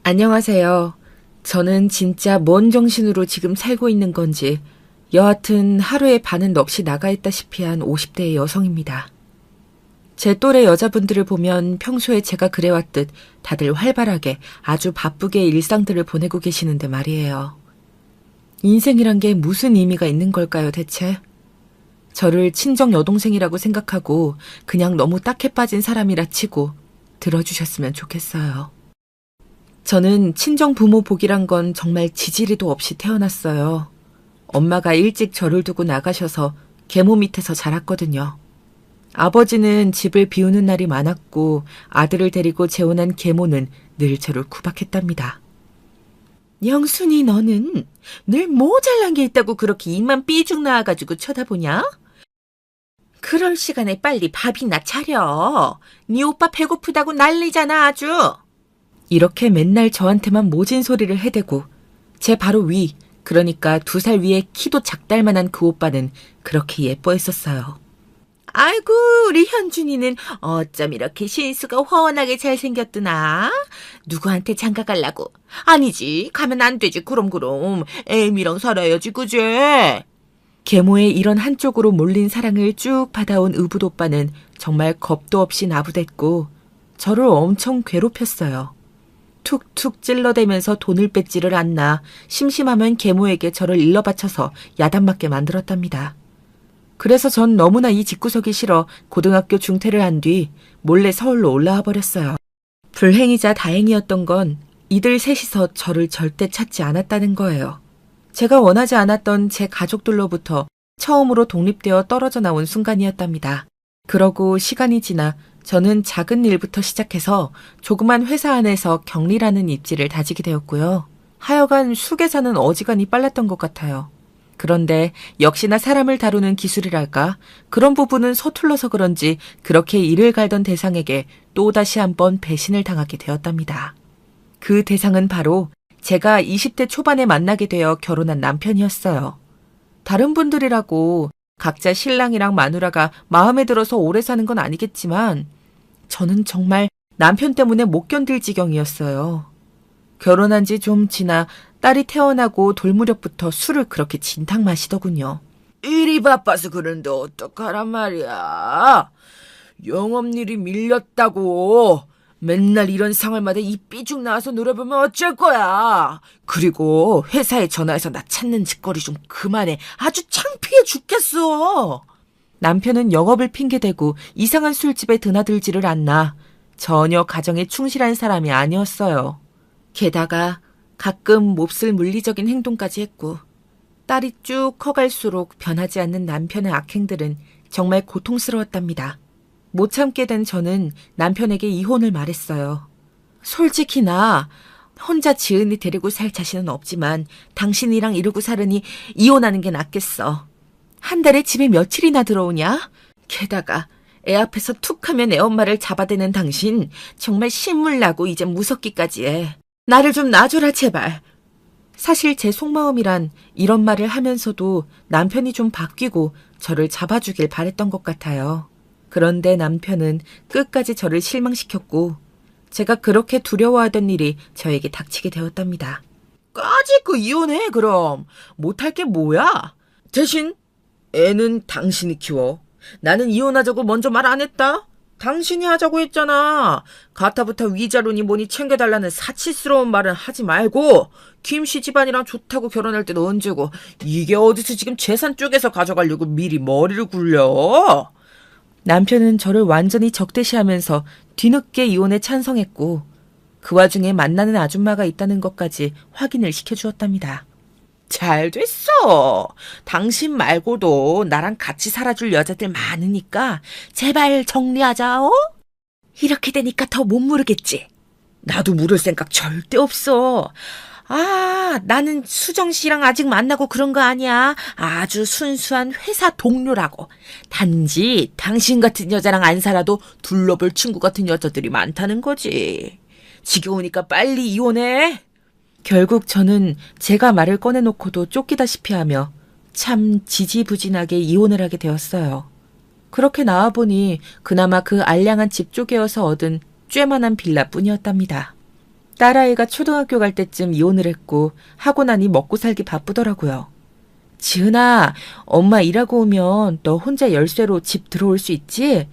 안녕하세요. 저는 진짜 뭔 정신으로 지금 살고 있는 건지 여하튼 하루의 반은 넋이 나가 있다시피 한 50대의 여성입니다. 제 또래 여자분들을 보면 평소에 제가 그래왔듯 다들 활발하게 아주 바쁘게 일상들을 보내고 계시는데 말이에요. 인생이란 게 무슨 의미가 있는 걸까요, 대체? 저를 친정 여동생이라고 생각하고 그냥 너무 딱해 빠진 사람이라 치고 들어주셨으면 좋겠어요. 저는 친정 부모 복이란 건 정말 지지리도 없이 태어났어요. 엄마가 일찍 저를 두고 나가셔서 계모 밑에서 자랐거든요. 아버지는 집을 비우는 날이 많았고 아들을 데리고 재혼한 계모는 늘 저를 구박했답니다. 영순이 너는 늘 뭐 잘난 게 있다고 그렇게 입만 삐죽 나와가지고 쳐다보냐? 그럴 시간에 빨리 밥이나 차려. 네 오빠 배고프다고 난리잖아 아주. 이렇게 맨날 저한테만 모진 소리를 해대고 제 바로 위, 그러니까 2살 위에 키도 작달만한 그 오빠는 그렇게 예뻐했었어요. 아이고 우리 현준이는 어쩜 이렇게 신수가 훤하게 잘생겼드나? 누구한테 장가가려고? 아니지, 가면 안 되지. 그럼 애미랑 살아야지, 그제? 계모의 이런 한쪽으로 몰린 사랑을 쭉 받아온 의붓 오빠는 정말 겁도 없이 나부댔고 저를 엄청 괴롭혔어요. 툭툭 찔러대면서 돈을 뺏지를 않나 심심하면 계모에게 저를 일러 바쳐서 야단맞게 만들었답니다. 그래서 전 너무나 이 집구석이 싫어 고등학교 중퇴를 한 뒤 몰래 서울로 올라와 버렸어요. 불행이자 다행이었던 건 이들 셋이서 저를 절대 찾지 않았다는 거예요. 제가 원하지 않았던 제 가족들로부터 처음으로 독립되어 떨어져 나온 순간이었답니다. 그러고 시간이 지나 저는 작은 일부터 시작해서 조그만 회사 안에서 격리라는 입지를 다지게 되었고요. 하여간 수계사는 어지간히 빨랐던 것 같아요. 그런데 역시나 사람을 다루는 기술이랄까? 그런 부분은 서툴러서 그런지 그렇게 이를 갈던 대상에게 또다시 한번 배신을 당하게 되었답니다. 그 대상은 바로 제가 20대 초반에 만나게 되어 결혼한 남편이었어요. 다른 분들이라고 각자 신랑이랑 마누라가 마음에 들어서 오래 사는 건 아니겠지만 저는 정말 남편 때문에 못 견딜 지경이었어요. 결혼한 지 좀 지나 딸이 태어나고 돌 무렵부터 술을 그렇게 진탕 마시더군요. 일이 바빠서 그런데 어떡하란 말이야. 영업일이 밀렸다고. 맨날 이런 상황마다 이 삐죽 나와서 노려보면 어쩔 거야. 그리고 회사에 전화해서 나 찾는 짓거리 좀 그만해. 아주 창피해 죽겠어. 남편은 영업을 핑계대고 이상한 술집에 드나들지를 않나 전혀 가정에 충실한 사람이 아니었어요. 게다가 가끔 몹쓸 물리적인 행동까지 했고 딸이 쭉 커갈수록 변하지 않는 남편의 악행들은 정말 고통스러웠답니다. 못 참게 된 저는 남편에게 이혼을 말했어요. 솔직히 나 혼자 지은이 데리고 살 자신은 없지만 당신이랑 이러고 살으니 이혼하는 게 낫겠어. 한 달에 집에 며칠이나 들어오냐? 게다가 애 앞에서 툭 하면 애 엄마를 잡아대는 당신 정말 신물나고 이제 무섭기까지 해. 나를 좀 놔줘라 제발. 사실 제 속마음이란 이런 말을 하면서도 남편이 좀 바뀌고 저를 잡아주길 바랬던 것 같아요. 그런데 남편은 끝까지 저를 실망시켰고 제가 그렇게 두려워하던 일이 저에게 닥치게 되었답니다. 까짓거 이혼해 그럼. 못할 게 뭐야? 대신 애는 당신이 키워. 나는 이혼하자고 먼저 말 안 했다. 당신이 하자고 했잖아. 가타부타 위자료니 뭐니 챙겨달라는 사치스러운 말은 하지 말고 김씨 집안이랑 좋다고 결혼할 때는 언제고 이게 어디서 지금 재산 쪼개서 가져가려고 미리 머리를 굴려. 남편은 저를 완전히 적대시하면서 뒤늦게 이혼에 찬성했고 그 와중에 만나는 아줌마가 있다는 것까지 확인을 시켜주었답니다. 잘 됐어. 당신 말고도 나랑 같이 살아줄 여자들 많으니까 제발 정리하자. 이렇게 되니까 더 못 물으겠지. 나도 물을 생각 절대 없어. 나는 수정 씨랑 아직 만나고 그런 거 아니야. 아주 순수한 회사 동료라고. 단지 당신 같은 여자랑 안 살아도 둘러볼 친구 같은 여자들이 많다는 거지. 지겨우니까 빨리 이혼해. 결국 저는 제가 말을 꺼내놓고도 쫓기다시피 하며 참 지지부진하게 이혼을 하게 되었어요. 그렇게 나와보니 그나마 그 알량한 집 쪼개어서 얻은 쬐만한 빌라뿐이었답니다. 딸아이가 초등학교 갈 때쯤 이혼을 했고 하고 나니 먹고 살기 바쁘더라고요. 지은아, 엄마 일하고 오면 너 혼자 열쇠로 집 들어올 수 있지?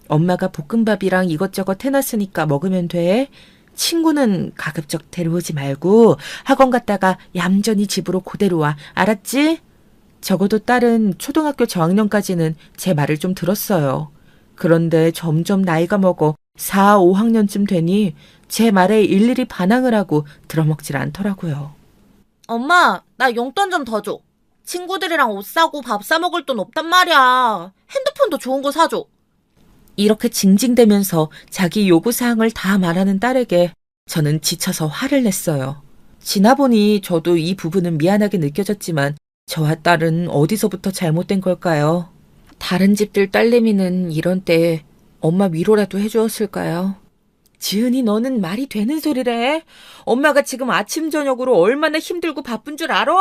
엄마가 볶음밥이랑 이것저것 해놨으니까 먹으면 돼. 친구는 가급적 데려오지 말고 학원 갔다가 얌전히 집으로 그대로 와. 알았지? 적어도 딸은 초등학교 저학년까지는 제 말을 좀 들었어요. 그런데 점점 나이가 먹어 4, 5학년쯤 되니 제 말에 일일이 반항을 하고 들어먹질 않더라고요. 엄마, 나 용돈 좀 더 줘. 친구들이랑 옷 사고 밥 사 먹을 돈 없단 말이야. 핸드폰도 좋은 거 사줘. 이렇게 징징대면서 자기 요구사항을 다 말하는 딸에게 저는 지쳐서 화를 냈어요. 지나보니 저도 이 부분은 미안하게 느껴졌지만 저와 딸은 어디서부터 잘못된 걸까요? 다른 집들 딸내미는 이런 때에 엄마 위로라도 해주었을까요? 지은이 너는 말이 되는 소리래. 엄마가 지금 아침 저녁으로 얼마나 힘들고 바쁜 줄 알아?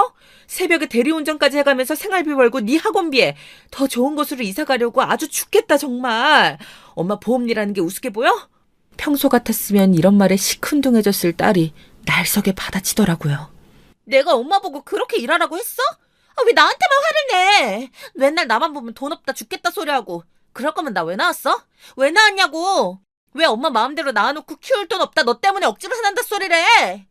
새벽에 대리운전까지 해가면서 생활비 벌고 네 학원비에 더 좋은 곳으로 이사 가려고 아주 죽겠다 정말. 엄마 보험이라는 게 우습게 보여? 평소 같았으면 이런 말에 시큰둥해졌을 딸이 날석에 받아치더라고요. 내가 엄마 보고 그렇게 일하라고 했어? 왜 나한테만 화를 내? 맨날 나만 보면 돈 없다 죽겠다 소리하고. 그럴 거면 나 왜 나왔어? 왜 나왔냐고? 왜 엄마 마음대로 낳아놓고 키울 돈 없다 너 때문에 억지로 사난다 소리래?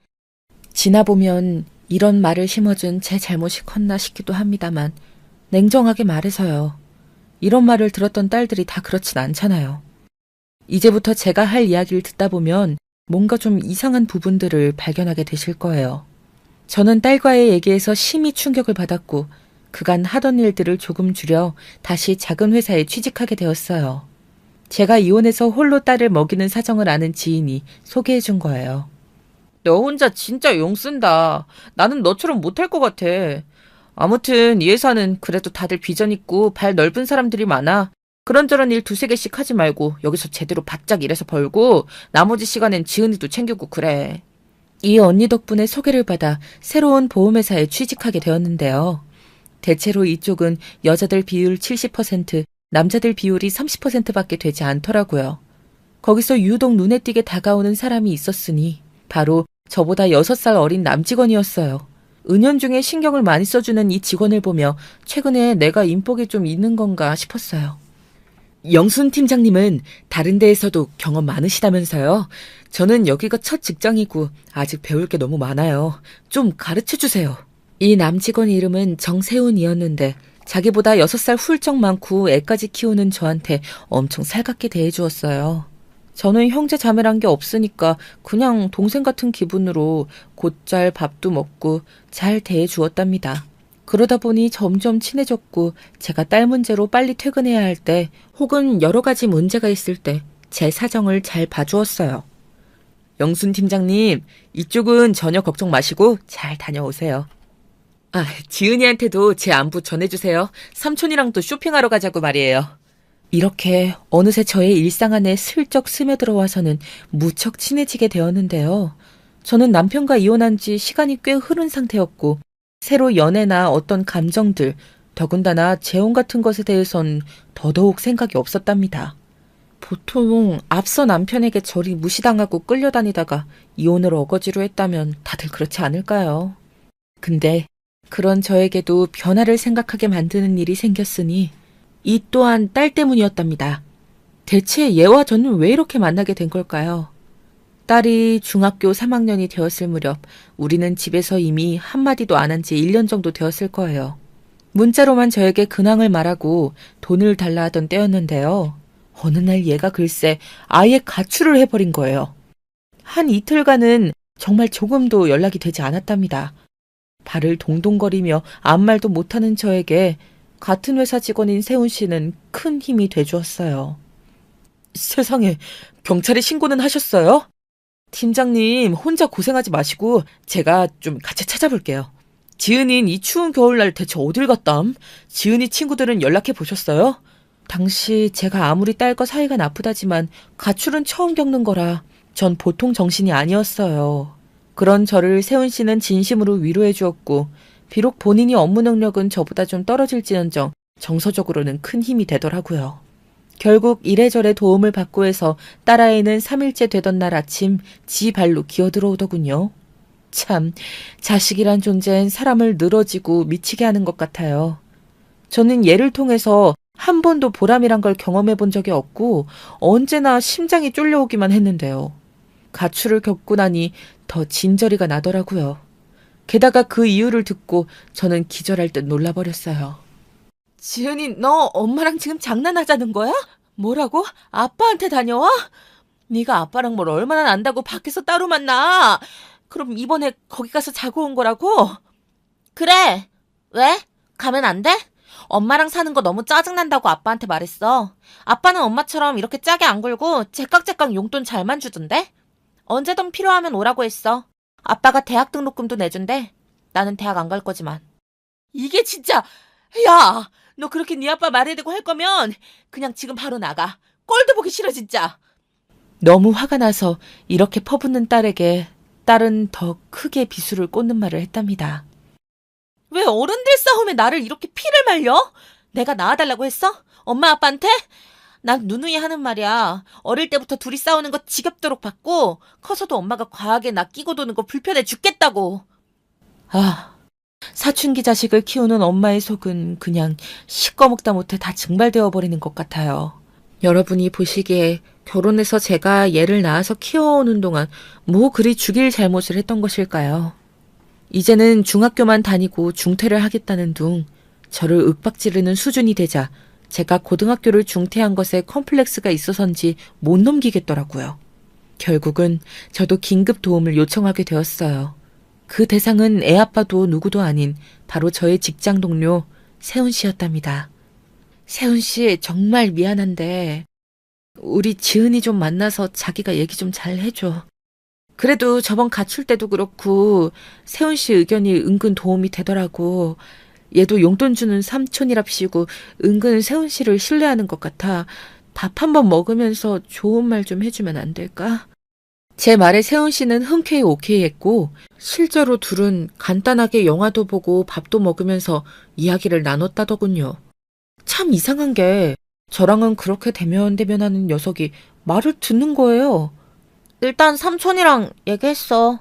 지나보면 이런 말을 심어준 제 잘못이 컸나 싶기도 합니다만 냉정하게 말해서요. 이런 말을 들었던 딸들이 다 그렇진 않잖아요. 이제부터 제가 할 이야기를 듣다 보면 뭔가 좀 이상한 부분들을 발견하게 되실 거예요. 저는 딸과의 얘기에서 심히 충격을 받았고 그간 하던 일들을 조금 줄여 다시 작은 회사에 취직하게 되었어요. 제가 이혼해서 홀로 딸을 먹이는 사정을 아는 지인이 소개해 준 거예요. 너 혼자 진짜 용 쓴다. 나는 너처럼 못할 것 같아. 아무튼 이 회사는 그래도 다들 비전 있고 발 넓은 사람들이 많아. 그런저런 일 두세 개씩 하지 말고 여기서 제대로 바짝 일해서 벌고 나머지 시간엔 지은이도 챙기고 그래. 이 언니 덕분에 소개를 받아 새로운 보험회사에 취직하게 되었는데요. 대체로 이쪽은 여자들 비율 70%, 남자들 비율이 30%밖에 되지 않더라고요. 거기서 유독 눈에 띄게 다가오는 사람이 있었으니 바로 저보다 6살 어린 남직원이었어요. 은연중에 신경을 많이 써주는 이 직원을 보며 최근에 내가 인복이 좀 있는 건가 싶었어요. 영순 팀장님은 다른 데에서도 경험 많으시다면서요? 저는 여기가 첫 직장이고 아직 배울 게 너무 많아요. 좀 가르쳐주세요. 이 남직원 이름은 정세훈이었는데 자기보다 6살 훌쩍 많고 애까지 키우는 저한테 엄청 살갑게 대해주었어요. 저는 형제 자매란 게 없으니까 그냥 동생 같은 기분으로 곧잘 밥도 먹고 잘 대해주었답니다. 그러다 보니 점점 친해졌고 제가 딸 문제로 빨리 퇴근해야 할 때 혹은 여러 가지 문제가 있을 때 제 사정을 잘 봐주었어요. 영순 팀장님, 이쪽은 전혀 걱정 마시고 잘 다녀오세요. 아, 지은이한테도 제 안부 전해주세요. 삼촌이랑 또 쇼핑하러 가자고 말이에요. 이렇게 어느새 저의 일상 안에 슬쩍 스며들어와서는 무척 친해지게 되었는데요. 저는 남편과 이혼한 지 시간이 꽤 흐른 상태였고 새로 연애나 어떤 감정들, 더군다나 재혼 같은 것에 대해선 더더욱 생각이 없었답니다. 보통 앞서 남편에게 저리 무시당하고 끌려다니다가 이혼을 어거지로 했다면 다들 그렇지 않을까요? 근데 그런 저에게도 변화를 생각하게 만드는 일이 생겼으니 이 또한 딸 때문이었답니다. 대체 얘와 저는 왜 이렇게 만나게 된 걸까요? 딸이 중학교 3학년이 되었을 무렵 우리는 집에서 이미 한마디도 안 한 지 1년 정도 되었을 거예요. 문자로만 저에게 근황을 말하고 돈을 달라 하던 때였는데요. 어느 날 얘가 글쎄 아예 가출을 해버린 거예요. 한 이틀간은 정말 조금도 연락이 되지 않았답니다. 발을 동동거리며 아무 말도 못하는 저에게 같은 회사 직원인 세훈 씨는 큰 힘이 돼주었어요. 세상에, 경찰에 신고는 하셨어요? 팀장님, 혼자 고생하지 마시고 제가 좀 같이 찾아볼게요. 지은이는 이 추운 겨울날 대체 어딜 갔담? 지은이 친구들은 연락해 보셨어요? 당시 제가 아무리 딸과 사이가 나쁘다지만 가출은 처음 겪는 거라 전 보통 정신이 아니었어요. 그런 저를 세훈 씨는 진심으로 위로해 주었고 비록 본인이 업무 능력은 저보다 좀 떨어질지언정 정서적으로는 큰 힘이 되더라고요. 결국 이래저래 도움을 받고 해서 딸아이는 3일째 되던 날 아침 지 발로 기어들어오더군요. 참, 자식이란 존재는 사람을 늘어지고 미치게 하는 것 같아요. 저는 얘를 통해서 한 번도 보람이란 걸 경험해 본 적이 없고 언제나 심장이 쫄려오기만 했는데요. 가출을 겪고 나니 더 진저리가 나더라고요. 게다가 그 이유를 듣고 저는 기절할 듯 놀라버렸어요. 지은이, 너 엄마랑 지금 장난하자는 거야? 뭐라고? 아빠한테 다녀와? 네가 아빠랑 뭘 얼마나 안다고 밖에서 따로 만나? 그럼 이번에 거기 가서 자고 온 거라고? 그래. 왜? 가면 안 돼? 엄마랑 사는 거 너무 짜증난다고 아빠한테 말했어. 아빠는 엄마처럼 이렇게 짜게 안 굴고 제깍제깍 용돈 잘만 주던데? 언제든 필요하면 오라고 했어. 아빠가 대학 등록금도 내준대. 나는 대학 안 갈 거지만. 이게 진짜, 야, 너 그렇게 네 아빠 말에 대고 할 거면 그냥 지금 바로 나가. 꼴도 보기 싫어 진짜. 너무 화가 나서 이렇게 퍼붓는 딸에게 딸은 더 크게 비수를 꽂는 말을 했답니다. 왜 어른들 싸움에 나를 이렇게 피를 말려? 내가 낳아달라고 했어? 엄마 아빠한테? 난 누누이 하는 말이야. 어릴 때부터 둘이 싸우는 거 지겹도록 봤고 커서도 엄마가 과하게 나 끼고 도는 거 불편해 죽겠다고. 아, 사춘기 자식을 키우는 엄마의 속은 그냥 시꺼먹다 못해 다 증발되어 버리는 것 같아요. 여러분이 보시기에 결혼해서 제가 얘를 낳아서 키워오는 동안 뭐 그리 죽일 잘못을 했던 것일까요? 이제는 중학교만 다니고 중퇴를 하겠다는 둥 저를 윽박지르는 수준이 되자 제가 고등학교를 중퇴한 것에 컴플렉스가 있어서인지 못 넘기겠더라고요. 결국은 저도 긴급 도움을 요청하게 되었어요. 그 대상은 애아빠도 누구도 아닌 바로 저의 직장 동료 세훈 씨였답니다. 세훈 씨 정말 미안한데 우리 지은이 좀 만나서 자기가 얘기 좀 잘 해줘. 그래도 저번 가출 때도 그렇고 세훈 씨 의견이 은근 도움이 되더라고. 얘도 용돈 주는 삼촌이랍시고 은근 세훈 씨를 신뢰하는 것 같아. 밥 한 번 먹으면서 좋은 말 좀 해주면 안 될까? 제 말에 세훈 씨는 흔쾌히 오케이 했고 실제로 둘은 간단하게 영화도 보고 밥도 먹으면서 이야기를 나눴다더군요. 참 이상한 게 저랑은 그렇게 대면대면하는 녀석이 말을 듣는 거예요. 일단 삼촌이랑 얘기했어.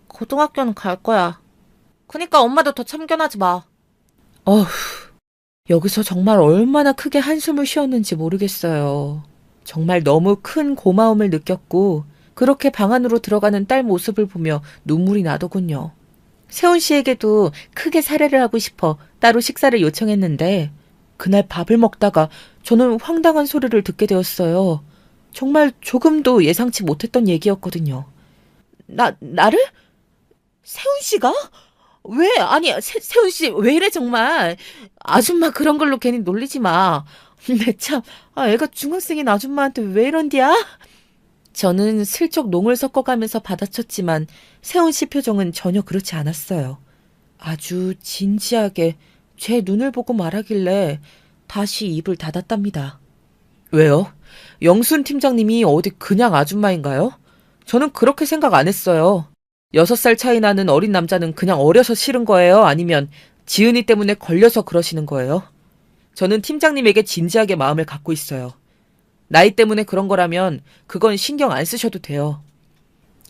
고등학교는 갈 거야. 그니까 엄마도 더 참견하지 마. 어휴, 여기서 정말 얼마나 크게 한숨을 쉬었는지 모르겠어요. 정말 너무 큰 고마움을 느꼈고 그렇게 방 안으로 들어가는 딸 모습을 보며 눈물이 나더군요. 세훈 씨에게도 크게 사례를 하고 싶어 따로 식사를 요청했는데 그날 밥을 먹다가 저는 황당한 소리를 듣게 되었어요. 정말 조금도 예상치 못했던 얘기였거든요. 나를? 세훈 씨가? 왜? 아니, 세훈 씨, 왜 이래, 정말. 아줌마 그런 걸로 괜히 놀리지 마. 내 참, 애가 중학생인 아줌마한테 왜 이런디야? 저는 슬쩍 농을 섞어가면서 받아쳤지만 세훈 씨 표정은 전혀 그렇지 않았어요. 아주 진지하게 제 눈을 보고 말하길래 다시 입을 닫았답니다. 왜요? 영순 팀장님이 어디 그냥 아줌마인가요? 저는 그렇게 생각 안 했어요. 6살 차이 나는 어린 남자는 그냥 어려서 싫은 거예요? 아니면 지은이 때문에 걸려서 그러시는 거예요? 저는 팀장님에게 진지하게 마음을 갖고 있어요. 나이 때문에 그런 거라면 그건 신경 안 쓰셔도 돼요.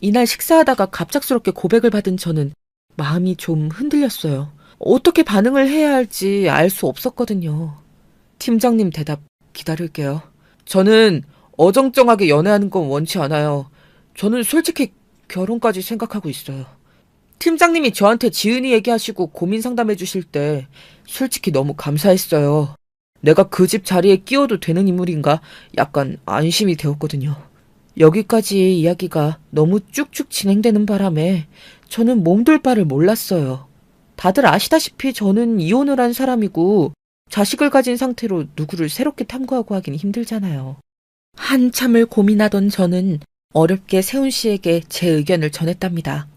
이날 식사하다가 갑작스럽게 고백을 받은 저는 마음이 좀 흔들렸어요. 어떻게 반응을 해야 할지 알 수 없었거든요. 팀장님 대답 기다릴게요. 저는 어정쩡하게 연애하는 건 원치 않아요. 저는 솔직히 결혼까지 생각하고 있어요. 팀장님이 저한테 지은이 얘기하시고 고민 상담해 주실 때 솔직히 너무 감사했어요. 내가 그 집 자리에 끼워도 되는 인물인가 약간 안심이 되었거든요. 여기까지 이야기가 너무 쭉쭉 진행되는 바람에 저는 몸둘 바를 몰랐어요. 다들 아시다시피 저는 이혼을 한 사람이고 자식을 가진 상태로 누구를 새롭게 탐구하고 하긴 힘들잖아요. 한참을 고민하던 저는 어렵게 세훈 씨에게 제 의견을 전했답니다.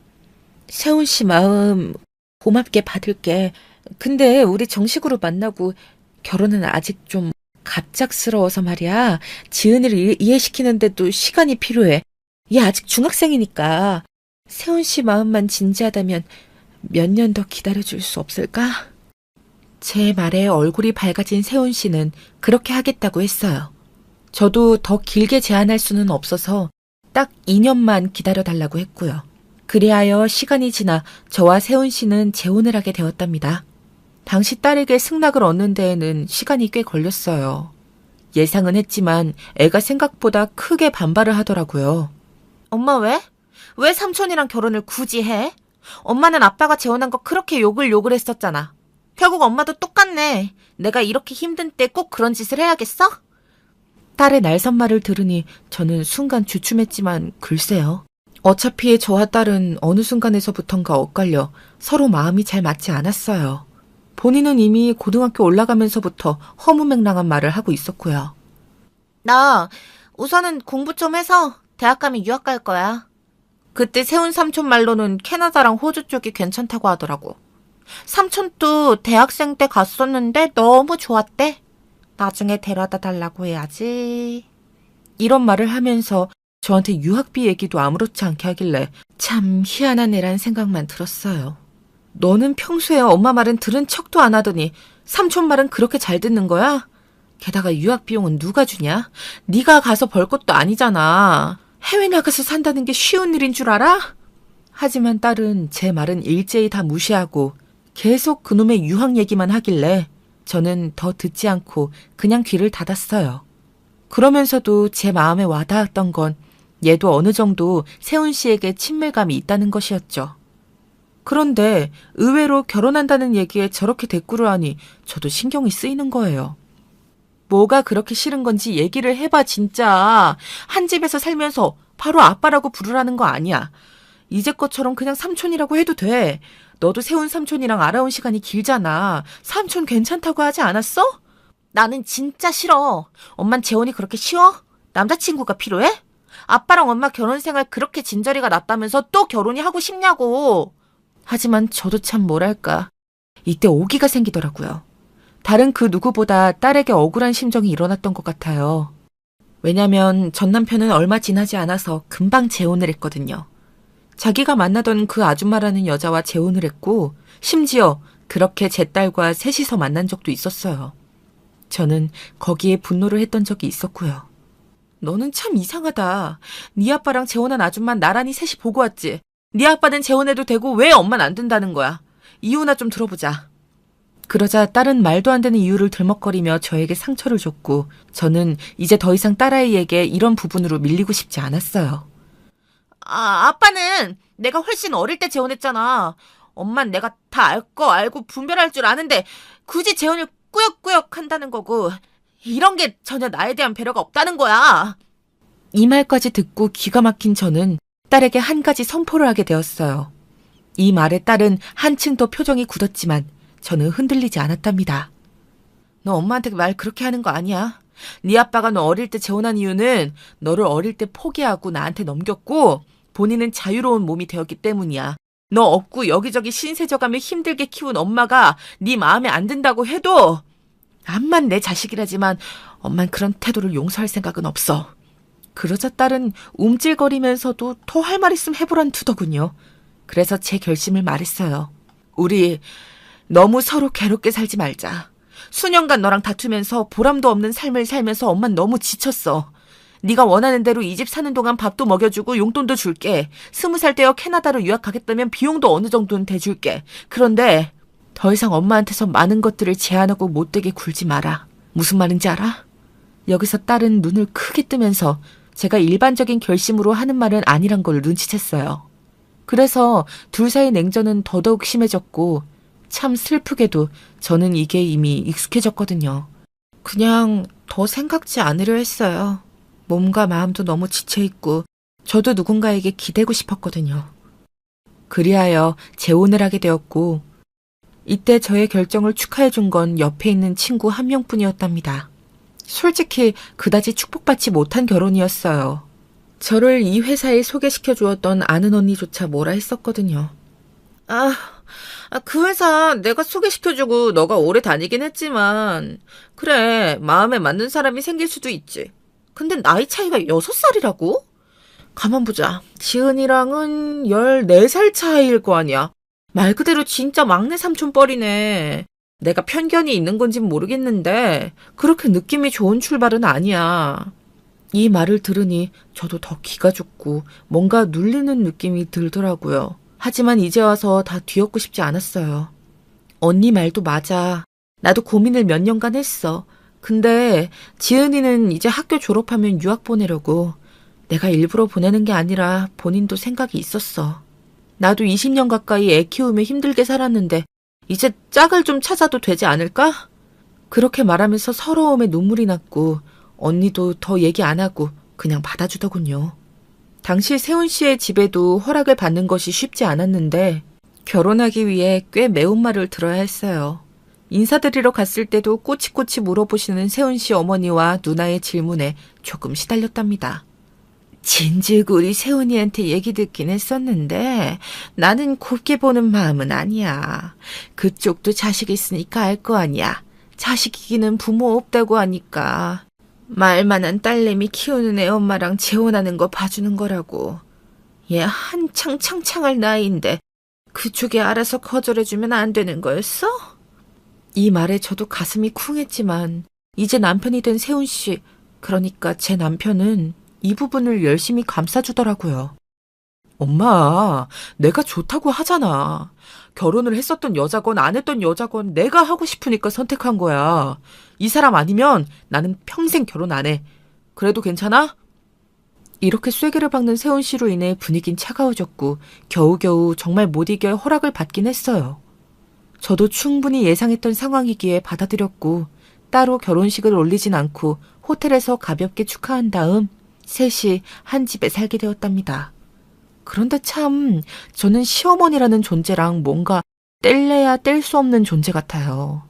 세훈 씨 마음 고맙게 받을게. 근데 우리 정식으로 만나고 결혼은 아직 좀 갑작스러워서 말이야. 지은이를 이해시키는데도 시간이 필요해. 얘 아직 중학생이니까. 세훈 씨 마음만 진지하다면 몇 년 더 기다려줄 수 없을까? 제 말에 얼굴이 밝아진 세훈 씨는 그렇게 하겠다고 했어요. 저도 더 길게 제한할 수는 없어서 딱 2년만 기다려달라고 했고요. 그리하여 시간이 지나 저와 세훈 씨는 재혼을 하게 되었답니다. 당시 딸에게 승낙을 얻는 데에는 시간이 꽤 걸렸어요. 예상은 했지만 애가 생각보다 크게 반발을 하더라고요. 엄마 왜? 왜 삼촌이랑 결혼을 굳이 해? 엄마는 아빠가 재혼한 거 그렇게 욕을 했었잖아. 결국 엄마도 똑같네. 내가 이렇게 힘든 때 꼭 그런 짓을 해야겠어? 딸의 날선말을 들으니 저는 순간 주춤했지만 글쎄요. 어차피 저와 딸은 어느 순간에서부턴가 엇갈려 서로 마음이 잘 맞지 않았어요. 본인은 이미 고등학교 올라가면서부터 허무맹랑한 말을 하고 있었고요. 나 우선은 공부 좀 해서 대학 가면 유학 갈 거야. 그때 세훈 삼촌 말로는 캐나다랑 호주 쪽이 괜찮다고 하더라고. 삼촌도 대학생 때 갔었는데 너무 좋았대. 나중에 데려다 달라고 해야지. 이런 말을 하면서 저한테 유학비 얘기도 아무렇지 않게 하길래 참 희한한 애란 생각만 들었어요. 너는 평소에 엄마 말은 들은 척도 안 하더니 삼촌 말은 그렇게 잘 듣는 거야? 게다가 유학 비용은 누가 주냐? 네가 가서 벌 것도 아니잖아. 해외 나가서 산다는 게 쉬운 일인 줄 알아? 하지만 딸은 제 말은 일제히 다 무시하고 계속 그놈의 유학 얘기만 하길래 저는 더 듣지 않고 그냥 귀를 닫았어요. 그러면서도 제 마음에 와닿았던 건 얘도 어느 정도 세훈 씨에게 친밀감이 있다는 것이었죠. 그런데 의외로 결혼한다는 얘기에 저렇게 대꾸를 하니 저도 신경이 쓰이는 거예요. 뭐가 그렇게 싫은 건지 얘기를 해봐 진짜. 한 집에서 살면서 바로 아빠라고 부르라는 거 아니야. 이제껏처럼 그냥 삼촌이라고 해도 돼. 너도 세훈 삼촌이랑 알아온 시간이 길잖아. 삼촌 괜찮다고 하지 않았어? 나는 진짜 싫어. 엄만 재혼이 그렇게 쉬워? 남자친구가 필요해? 아빠랑 엄마 결혼 생활 그렇게 진저리가 났다면서 또 결혼이 하고 싶냐고. 하지만 저도 참 뭐랄까. 이때 오기가 생기더라고요. 다른 그 누구보다 딸에게 억울한 심정이 일어났던 것 같아요. 왜냐면 전 남편은 얼마 지나지 않아서 금방 재혼을 했거든요. 자기가 만나던 그 아줌마라는 여자와 재혼을 했고 심지어 그렇게 제 딸과 셋이서 만난 적도 있었어요. 저는 거기에 분노를 했던 적이 있었고요. 너는 참 이상하다. 네 아빠랑 재혼한 아줌마 나란히 셋이 보고 왔지. 네 아빠는 재혼해도 되고 왜 엄마는 안 된다는 거야. 이유나 좀 들어보자. 그러자 딸은 말도 안 되는 이유를 들먹거리며 저에게 상처를 줬고 저는 이제 더 이상 딸아이에게 이런 부분으로 밀리고 싶지 않았어요. 아빠는 내가 훨씬 어릴 때 재혼했잖아. 엄만 내가 다 알 거 알고 분별할 줄 아는데 굳이 재혼을 꾸역꾸역 한다는 거고 이런 게 전혀 나에 대한 배려가 없다는 거야. 이 말까지 듣고 기가 막힌 저는 딸에게 한 가지 선포를 하게 되었어요. 이 말에 딸은 한층 더 표정이 굳었지만 저는 흔들리지 않았답니다. 너 엄마한테 말 그렇게 하는 거 아니야. 네 아빠가 너 어릴 때 재혼한 이유는 너를 어릴 때 포기하고 나한테 넘겼고 본인은 자유로운 몸이 되었기 때문이야. 너 없고 여기저기 신세져가며 힘들게 키운 엄마가 네 마음에 안 든다고 해도 암만 내 자식이라지만 엄만 그런 태도를 용서할 생각은 없어. 그러자 딸은 움찔거리면서도 더 할 말 있으면 해보란 투더군요. 그래서 제 결심을 말했어요. 우리 너무 서로 괴롭게 살지 말자. 수년간 너랑 다투면서 보람도 없는 삶을 살면서 엄만 너무 지쳤어. 네가 원하는 대로 이 집 사는 동안 밥도 먹여주고 용돈도 줄게. 20살 되어 캐나다로 유학 가겠다면 비용도 어느 정도는 대줄게. 그런데 더 이상 엄마한테서 많은 것들을 제한하고 못되게 굴지 마라. 무슨 말인지 알아? 여기서 딸은 눈을 크게 뜨면서 제가 일반적인 결심으로 하는 말은 아니란 걸 눈치챘어요. 그래서 둘 사이 냉전은 더더욱 심해졌고 참 슬프게도 저는 이게 이미 익숙해졌거든요. 그냥 더 생각지 않으려 했어요. 몸과 마음도 너무 지쳐있고 저도 누군가에게 기대고 싶었거든요. 그리하여 재혼을 하게 되었고 이때 저의 결정을 축하해준 건 옆에 있는 친구 한 명뿐이었답니다. 솔직히 그다지 축복받지 못한 결혼이었어요. 저를 이 회사에 소개시켜 주었던 아는 언니조차 뭐라 했었거든요. 그 회사 내가 소개시켜주고 너가 오래 다니긴 했지만 그래 마음에 맞는 사람이 생길 수도 있지. 근데 나이 차이가 6살이라고? 가만 보자. 지은이랑은 14살 차이일 거 아니야. 말 그대로 진짜 막내 삼촌 뻘이네. 내가 편견이 있는 건진 모르겠는데 그렇게 느낌이 좋은 출발은 아니야. 이 말을 들으니 저도 더 기가 죽고 뭔가 눌리는 느낌이 들더라고요. 하지만 이제 와서 다 뒤엎고 싶지 않았어요. 언니 말도 맞아. 나도 고민을 몇 년간 했어. 근데 지은이는 이제 학교 졸업하면 유학 보내려고. 내가 일부러 보내는 게 아니라 본인도 생각이 있었어. 나도 20년 가까이 애 키우며 힘들게 살았는데 이제 짝을 좀 찾아도 되지 않을까? 그렇게 말하면서 서러움에 눈물이 났고 언니도 더 얘기 안 하고 그냥 받아주더군요. 당시 세훈 씨의 집에도 허락을 받는 것이 쉽지 않았는데 결혼하기 위해 꽤 매운 말을 들어야 했어요. 인사드리러 갔을 때도 꼬치꼬치 물어보시는 세훈 씨 어머니와 누나의 질문에 조금 시달렸답니다. 진즉 우리 세훈이한테 얘기 듣긴 했었는데 나는 곱게 보는 마음은 아니야. 그쪽도 자식 있으니까 알 거 아니야. 자식이기는 부모 없다고 하니까. 말만한 딸내미 키우는 애 엄마랑 재혼하는 거 봐주는 거라고. 얘 한창 창창할 나이인데 그쪽이 알아서 거절해주면 안 되는 거였어? 이 말에 저도 가슴이 쿵했지만 이제 남편이 된 세훈 씨, 그러니까 제 남편은 이 부분을 열심히 감싸주더라고요. 엄마, 내가 좋다고 하잖아. 결혼을 했었던 여자건 안 했던 여자건 내가 하고 싶으니까 선택한 거야. 이 사람 아니면 나는 평생 결혼 안 해. 그래도 괜찮아? 이렇게 쐐기를 박는 세훈 씨로 인해 분위긴 차가워졌고 겨우겨우 정말 못 이겨 허락을 받긴 했어요. 저도 충분히 예상했던 상황이기에 받아들였고 따로 결혼식을 올리진 않고 호텔에서 가볍게 축하한 다음 셋이 한 집에 살게 되었답니다. 그런데 참 저는 시어머니라는 존재랑 뭔가 뗄래야 뗄 수 없는 존재 같아요.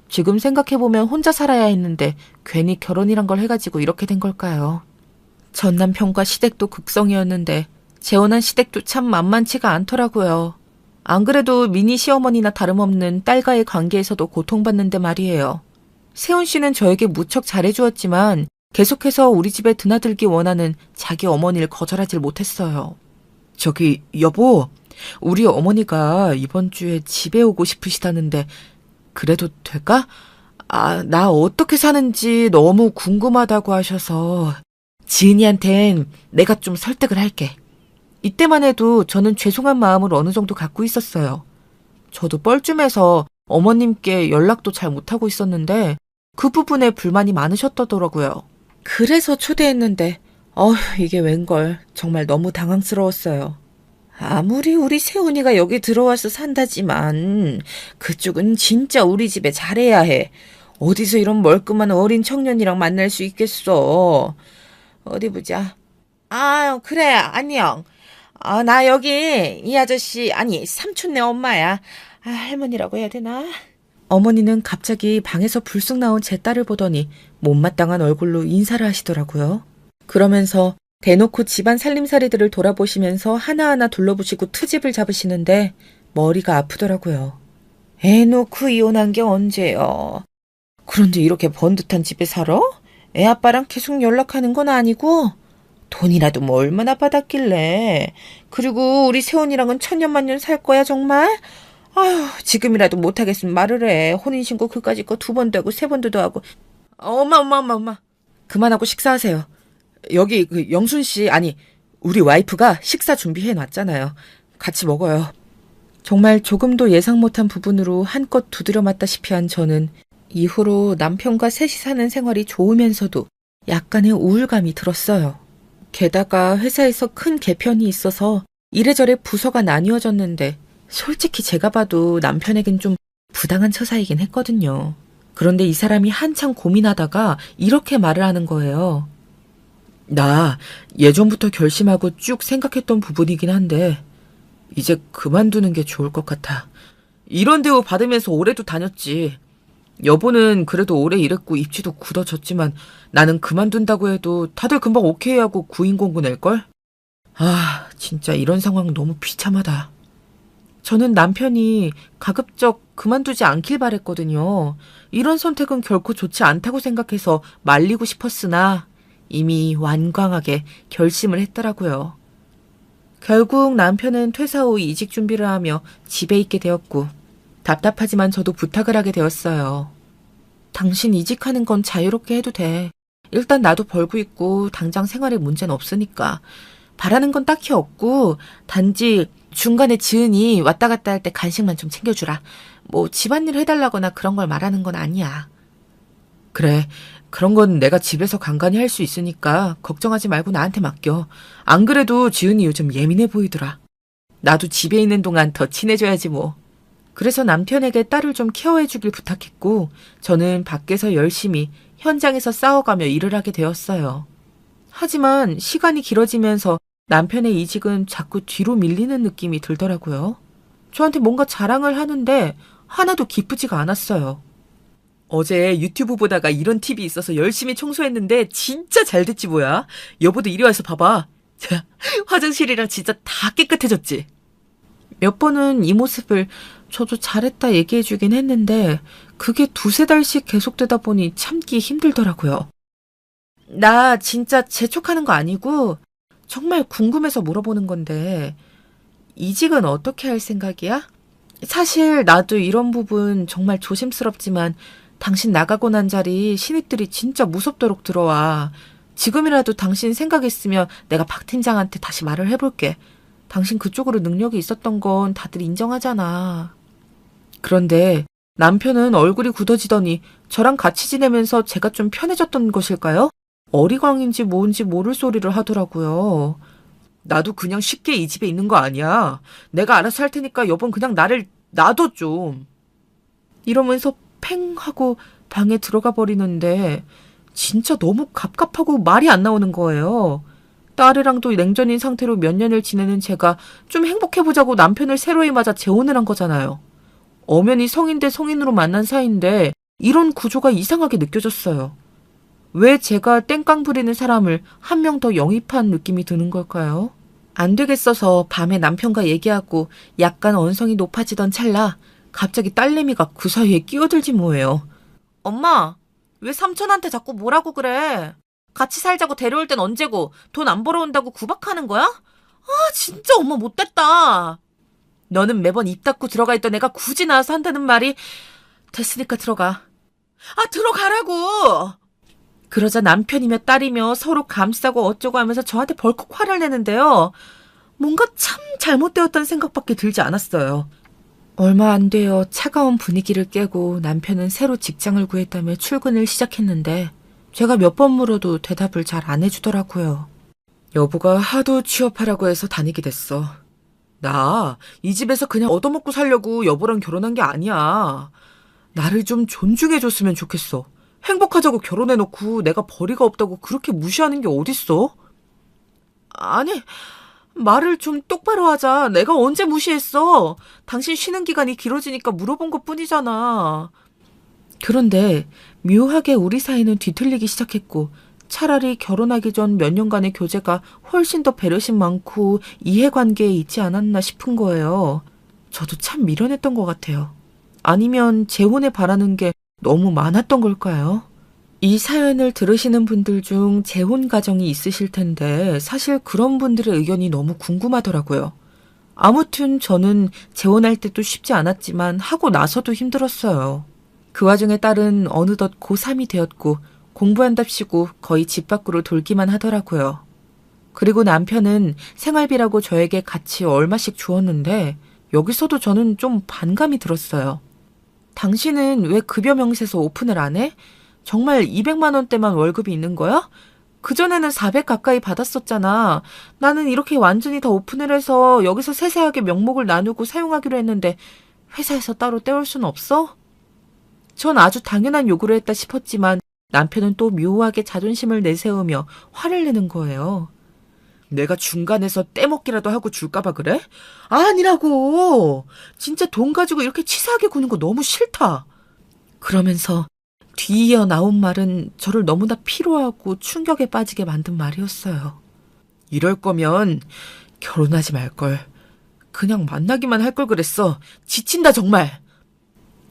지금 생각해보면 혼자 살아야 했는데 괜히 결혼이란 걸 해가지고 이렇게 된 걸까요? 전 남편과 시댁도 극성이었는데 재혼한 시댁도 참 만만치가 않더라고요. 안 그래도 미니 시어머니나 다름없는 딸과의 관계에서도 고통받는데 말이에요. 세훈 씨는 저에게 무척 잘해주었지만 계속해서 우리 집에 드나들기 원하는 자기 어머니를 거절하질 못했어요. 저기 여보, 우리 어머니가 이번 주에 집에 오고 싶으시다는데 그래도 될까? 나 어떻게 사는지 너무 궁금하다고 하셔서 지은이한텐 내가 좀 설득을 할게. 이때만 해도 저는 죄송한 마음을 어느 정도 갖고 있었어요. 저도 뻘쭘해서 어머님께 연락도 잘 못하고 있었는데 그 부분에 불만이 많으셨더라고요. 그래서 초대했는데 이게 웬걸. 정말 너무 당황스러웠어요. 아무리 우리 세훈이가 여기 들어와서 산다지만 그쪽은 진짜 우리 집에 잘해야 해. 어디서 이런 멀끔한 어린 청년이랑 만날 수 있겠어. 어디 보자. 그래, 안녕. 나 여기 이 아저씨, 아니 삼촌네 엄마야. 할머니라고 해야 되나? 어머니는 갑자기 방에서 불쑥 나온 제 딸을 보더니 못마땅한 얼굴로 인사를 하시더라고요. 그러면서 대놓고 집안 살림살이들을 돌아보시면서 하나하나 둘러보시고 트집을 잡으시는데 머리가 아프더라고요. 애 놓고 이혼한 게 언제요? 그런데 이렇게 번듯한 집에 살아? 애 아빠랑 계속 연락하는 건 아니고? 돈이라도 뭐 얼마나 받았길래. 그리고 우리 세훈이랑은 천년만년 살 거야 정말? 지금이라도 못하겠으면 말을 해. 혼인신고 그까짓 거 2번도 하고 3번도 하고. 엄마. 그만하고 식사하세요. 여기 그 영순 씨, 아니 우리 와이프가 식사 준비해 놨잖아요. 같이 먹어요. 정말 조금도 예상 못한 부분으로 한껏 두드려 맞다시피 한 저는 이후로 남편과 셋이 사는 생활이 좋으면서도 약간의 우울감이 들었어요. 게다가 회사에서 큰 개편이 있어서 이래저래 부서가 나뉘어졌는데 솔직히 제가 봐도 남편에겐 좀 부당한 처사이긴 했거든요. 그런데 이 사람이 한참 고민하다가 이렇게 말을 하는 거예요. 나 예전부터 결심하고 쭉 생각했던 부분이긴 한데 이제 그만두는 게 좋을 것 같아. 이런 대우 받으면서 오래도 다녔지. 여보는 그래도 오래 일했고 입지도 굳어졌지만 나는 그만둔다고 해도 다들 금방 오케이하고 구인공고 낼걸? 진짜 이런 상황 너무 비참하다. 저는 남편이 가급적 그만두지 않길 바랬거든요. 이런 선택은 결코 좋지 않다고 생각해서 말리고 싶었으나 이미 완강하게 결심을 했더라고요. 결국 남편은 퇴사 후 이직 준비를 하며 집에 있게 되었고 답답하지만 저도 부탁을 하게 되었어요. 당신 이직하는 건 자유롭게 해도 돼. 일단 나도 벌고 있고 당장 생활에 문제는 없으니까 바라는 건 딱히 없고 단지 중간에 지은이 왔다 갔다 할 때 간식만 좀 챙겨주라. 뭐 집안일 해달라거나 그런 걸 말하는 건 아니야. 그래, 그런 건 내가 집에서 간간히 할 수 있으니까 걱정하지 말고 나한테 맡겨. 안 그래도 지은이 요즘 예민해 보이더라. 나도 집에 있는 동안 더 친해져야지 뭐. 그래서 남편에게 딸을 좀 케어해주길 부탁했고 저는 밖에서 열심히 현장에서 싸워가며 일을 하게 되었어요. 하지만 시간이 길어지면서 남편의 이직은 자꾸 뒤로 밀리는 느낌이 들더라고요. 저한테 뭔가 자랑을 하는데 하나도 기쁘지가 않았어요. 어제 유튜브 보다가 이런 팁이 있어서 열심히 청소했는데 진짜 잘 됐지 뭐야. 여보도 이리 와서 봐봐. 자, 화장실이랑 진짜 다 깨끗해졌지. 몇 번은 이 모습을 저도 잘했다 얘기해주긴 했는데 그게 두세 달씩 계속되다 보니 참기 힘들더라고요. 나 진짜 재촉하는 거 아니고 정말 궁금해서 물어보는 건데 이직은 어떻게 할 생각이야? 사실 나도 이런 부분 정말 조심스럽지만 당신 나가고 난 자리 신입들이 진짜 무섭도록 들어와. 지금이라도 당신 생각했으면 내가 박 팀장한테 다시 말을 해볼게. 당신 그쪽으로 능력이 있었던 건 다들 인정하잖아. 그런데 남편은 얼굴이 굳어지더니 저랑 같이 지내면서 제가 좀 편해졌던 것일까요? 어리광인지 뭔지 모를 소리를 하더라고요. 나도 그냥 쉽게 이 집에 있는 거 아니야. 내가 알아서 할 테니까 여보 그냥 나를 놔둬 좀. 이러면서 팽 하고 방에 들어가 버리는데 진짜 너무 갑갑하고 말이 안 나오는 거예요. 딸이랑도 냉전인 상태로 몇 년을 지내는 제가 좀 행복해보자고 남편을 새로이 맞아 재혼을 한 거잖아요. 엄연히 성인 대 성인으로 만난 사이인데 이런 구조가 이상하게 느껴졌어요. 왜 제가 땡깡 부리는 사람을 한 명 더 영입한 느낌이 드는 걸까요? 안 되겠어서 밤에 남편과 얘기하고 약간 언성이 높아지던 찰나 갑자기 딸내미가 그 사이에 끼어들지 뭐예요. 엄마, 왜 삼촌한테 자꾸 뭐라고 그래? 같이 살자고 데려올 땐 언제고 돈 안 벌어온다고 구박하는 거야? 아, 진짜 엄마 못됐다. 너는 매번 입 닫고 들어가 있던 애가 굳이 나와서 한다는 말이 됐으니까 들어가. 아, 들어가라고! 그러자 남편이며 딸이며 서로 감싸고 어쩌고 하면서 저한테 벌컥 화를 내는데요. 뭔가 참 잘못되었다는 생각밖에 들지 않았어요. 얼마 안 되어 차가운 분위기를 깨고 남편은 새로 직장을 구했다며 출근을 시작했는데 제가 몇 번 물어도 대답을 잘 안 해주더라고요. 여보가 하도 취업하라고 해서 다니게 됐어. 나 이 집에서 그냥 얻어먹고 살려고 여보랑 결혼한 게 아니야. 나를 좀 존중해줬으면 좋겠어. 행복하자고 결혼해놓고 내가 벌이가 없다고 그렇게 무시하는 게 어딨어? 아니, 말을 좀 똑바로 하자. 내가 언제 무시했어? 당신 쉬는 기간이 길어지니까 물어본 것뿐이잖아. 그런데 묘하게 우리 사이는 뒤틀리기 시작했고 차라리 결혼하기 전 몇 년간의 교제가 훨씬 더 배려심 많고 이해관계에 있지 않았나 싶은 거예요. 저도 참 미련했던 것 같아요. 아니면 재혼에 바라는 게 너무 많았던 걸까요? 이 사연을 들으시는 분들 중 재혼 가정이 있으실 텐데 사실 그런 분들의 의견이 너무 궁금하더라고요. 아무튼 저는 재혼할 때도 쉽지 않았지만 하고 나서도 힘들었어요. 그 와중에 딸은 어느덧 고3이 되었고 공부한답시고 거의 집 밖으로 돌기만 하더라고요. 그리고 남편은 생활비라고 저에게 같이 얼마씩 주었는데 여기서도 저는 좀 반감이 들었어요. 당신은 왜 급여 명세서 오픈을 안 해? 정말 200만 원대만 월급이 있는 거야? 그전에는 400 가까이 받았었잖아. 나는 이렇게 완전히 다 오픈을 해서 여기서 세세하게 명목을 나누고 사용하기로 했는데 회사에서 따로 떼올 수는 없어? 전 아주 당연한 요구를 했다 싶었지만 남편은 또 묘하게 자존심을 내세우며 화를 내는 거예요. 내가 중간에서 떼먹기라도 하고 줄까봐 그래? 아니라고. 진짜 돈 가지고 이렇게 치사하게 구는 거 너무 싫다. 그러면서 뒤이어 나온 말은 저를 너무나 피로하고 충격에 빠지게 만든 말이었어요. 이럴 거면 결혼하지 말걸. 그냥 만나기만 할 걸 그랬어. 지친다 정말.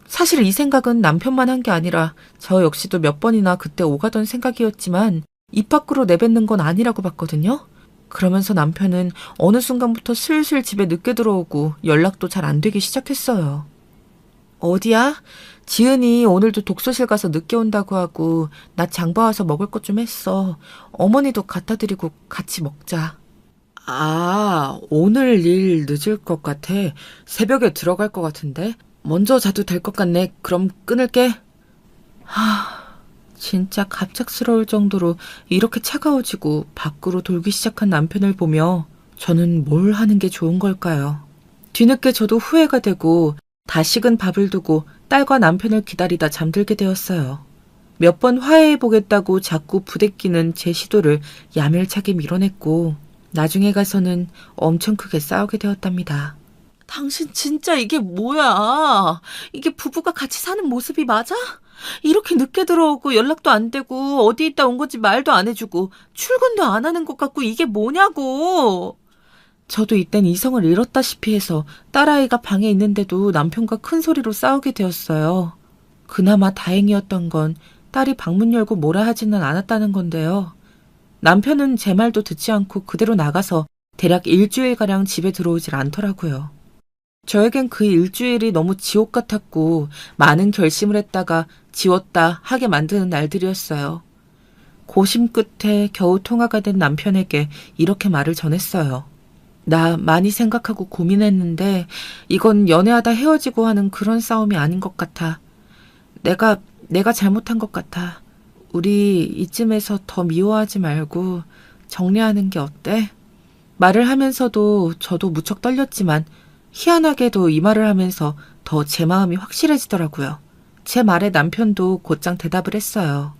사실 이 생각은 남편만 한 게 아니라 저 역시도 몇 번이나 그때 오가던 생각이었지만 입 밖으로 내뱉는 건 아니라고 봤거든요. 그러면서 남편은 어느 순간부터 슬슬 집에 늦게 들어오고 연락도 잘 안 되기 시작했어요. 어디야? 지은이 오늘도 독서실 가서 늦게 온다고 하고 나 장 봐와서 먹을 것 좀 했어. 어머니도 갖다 드리고 같이 먹자. 아, 오늘 일 늦을 것 같아. 새벽에 들어갈 것 같은데. 먼저 자도 될 것 같네. 그럼 끊을게. 진짜 갑작스러울 정도로 이렇게 차가워지고 밖으로 돌기 시작한 남편을 보며 저는 뭘 하는 게 좋은 걸까요? 뒤늦게 저도 후회가 되고 다식은 밥을 두고 딸과 남편을 기다리다 잠들게 되었어요. 몇 번 화해해보겠다고 자꾸 부대끼는 제 시도를 야멸차게 밀어냈고 나중에 가서는 엄청 크게 싸우게 되었답니다. 당신 진짜 이게 뭐야? 이게 부부가 같이 사는 모습이 맞아? 이렇게 늦게 들어오고 연락도 안 되고 어디 있다 온 건지 말도 안 해주고 출근도 안 하는 것 같고 이게 뭐냐고. 저도 이땐 이성을 잃었다시피 해서 딸아이가 방에 있는데도 남편과 큰 소리로 싸우게 되었어요. 그나마 다행이었던 건 딸이 방문 열고 뭐라 하지는 않았다는 건데요. 남편은 제 말도 듣지 않고 그대로 나가서 대략 일주일가량 집에 들어오질 않더라고요. 저에겐 그 일주일이 너무 지옥 같았고 많은 결심을 했다가 지웠다 하게 만드는 날들이었어요. 고심 끝에 겨우 통화가 된 남편에게 이렇게 말을 전했어요. 나 많이 생각하고 고민했는데 이건 연애하다 헤어지고 하는 그런 싸움이 아닌 것 같아. 내가 잘못한 것 같아. 우리 이쯤에서 더 미워하지 말고 정리하는 게 어때? 말을 하면서도 저도 무척 떨렸지만 희한하게도 이 말을 하면서 더 제 마음이 확실해지더라고요. 제 말에 남편도 곧장 대답을 했어요.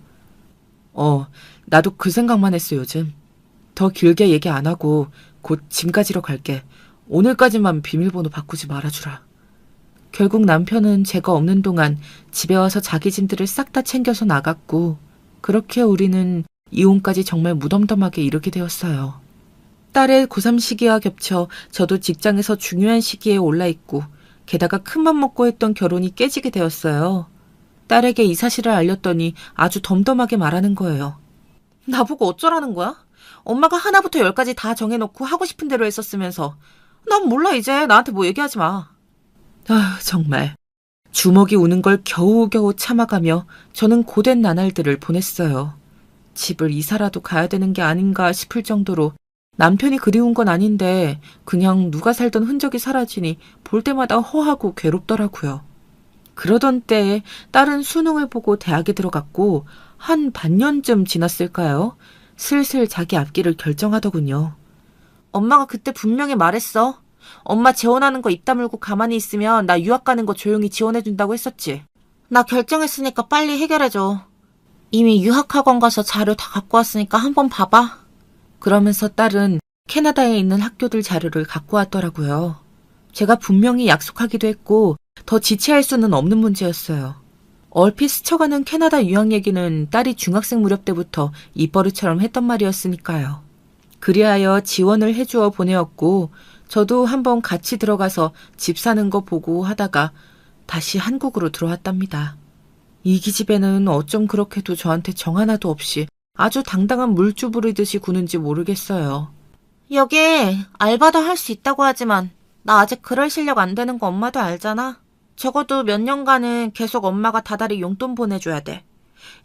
나도 그 생각만 했어, 요즘. 더 길게 얘기 안 하고 곧 짐 가지러 갈게. 오늘까지만 비밀번호 바꾸지 말아주라. 결국 남편은 제가 없는 동안 집에 와서 자기 짐들을 싹 다 챙겨서 나갔고 그렇게 우리는 이혼까지 정말 무덤덤하게 이르게 되었어요. 딸의 고3 시기와 겹쳐 저도 직장에서 중요한 시기에 올라있고 게다가 큰맘 먹고 했던 결혼이 깨지게 되었어요. 딸에게 이 사실을 알렸더니 아주 덤덤하게 말하는 거예요. 나보고 어쩌라는 거야? 엄마가 하나부터 열까지 다 정해놓고 하고 싶은 대로 했었으면서 난 몰라 이제 나한테 뭐 얘기하지 마. 정말 주먹이 우는 걸 겨우겨우 참아가며 저는 고된 나날들을 보냈어요. 집을 이사라도 가야 되는 게 아닌가 싶을 정도로 남편이 그리운 건 아닌데 그냥 누가 살던 흔적이 사라지니 볼 때마다 허하고 괴롭더라고요. 그러던 때에 딸은 수능을 보고 대학에 들어갔고 한 반년쯤 지났을까요? 슬슬 자기 앞길을 결정하더군요. 엄마가 그때 분명히 말했어. 엄마 재혼하는 거 입 다물고 가만히 있으면 나 유학 가는 거 조용히 지원해준다고 했었지. 나 결정했으니까 빨리 해결해줘. 이미 유학학원 가서 자료 다 갖고 왔으니까 한번 봐봐. 그러면서 딸은 캐나다에 있는 학교들 자료를 갖고 왔더라고요. 제가 분명히 약속하기도 했고 더 지체할 수는 없는 문제였어요. 얼핏 스쳐가는 캐나다 유학 얘기는 딸이 중학생 무렵 때부터 입버릇처럼 했던 말이었으니까요. 그리하여 지원을 해주어 보내었고 저도 한번 같이 들어가서 집 사는 거 보고 하다가 다시 한국으로 들어왔답니다. 이 기집애는 어쩜 그렇게도 저한테 정 하나도 없이 아주 당당한 물주 부리듯이 구는지 모르겠어요. 여기 알바도 할 수 있다고 하지만 나 아직 그럴 실력 안 되는 거 엄마도 알잖아. 적어도 몇 년간은 계속 엄마가 다달이 용돈 보내줘야 돼.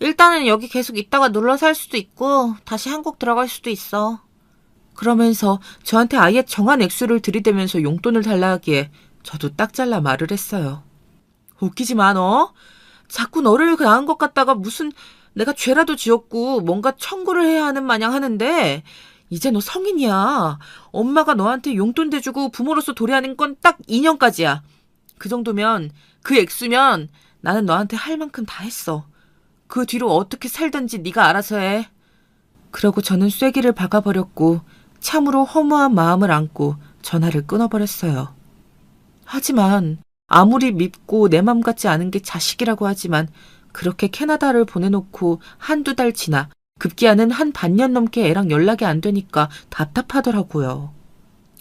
일단은 여기 계속 있다가 눌러 살 수도 있고 다시 한국 들어갈 수도 있어. 그러면서 저한테 아예 정한 액수를 들이대면서 용돈을 달라 하기에 저도 딱 잘라 말을 했어요. 웃기지 마 너. 자꾸 너를 대한 것 같다가 무슨 내가 죄라도 지었고 뭔가 청구를 해야 하는 마냥 하는데 이제 너 성인이야. 엄마가 너한테 용돈 대주고 부모로서 도리하는 건 딱 2년까지야. 그 정도면 그 액수면 나는 너한테 할 만큼 다 했어. 그 뒤로 어떻게 살든지 네가 알아서 해. 그러고 저는 쐐기를 박아버렸고 참으로 허무한 마음을 안고 전화를 끊어버렸어요. 하지만 아무리 밉고 내 맘 같지 않은 게 자식이라고 하지만 그렇게 캐나다를 보내놓고 한두 달 지나 급기야는 한 반년 넘게 애랑 연락이 안 되니까 답답하더라고요.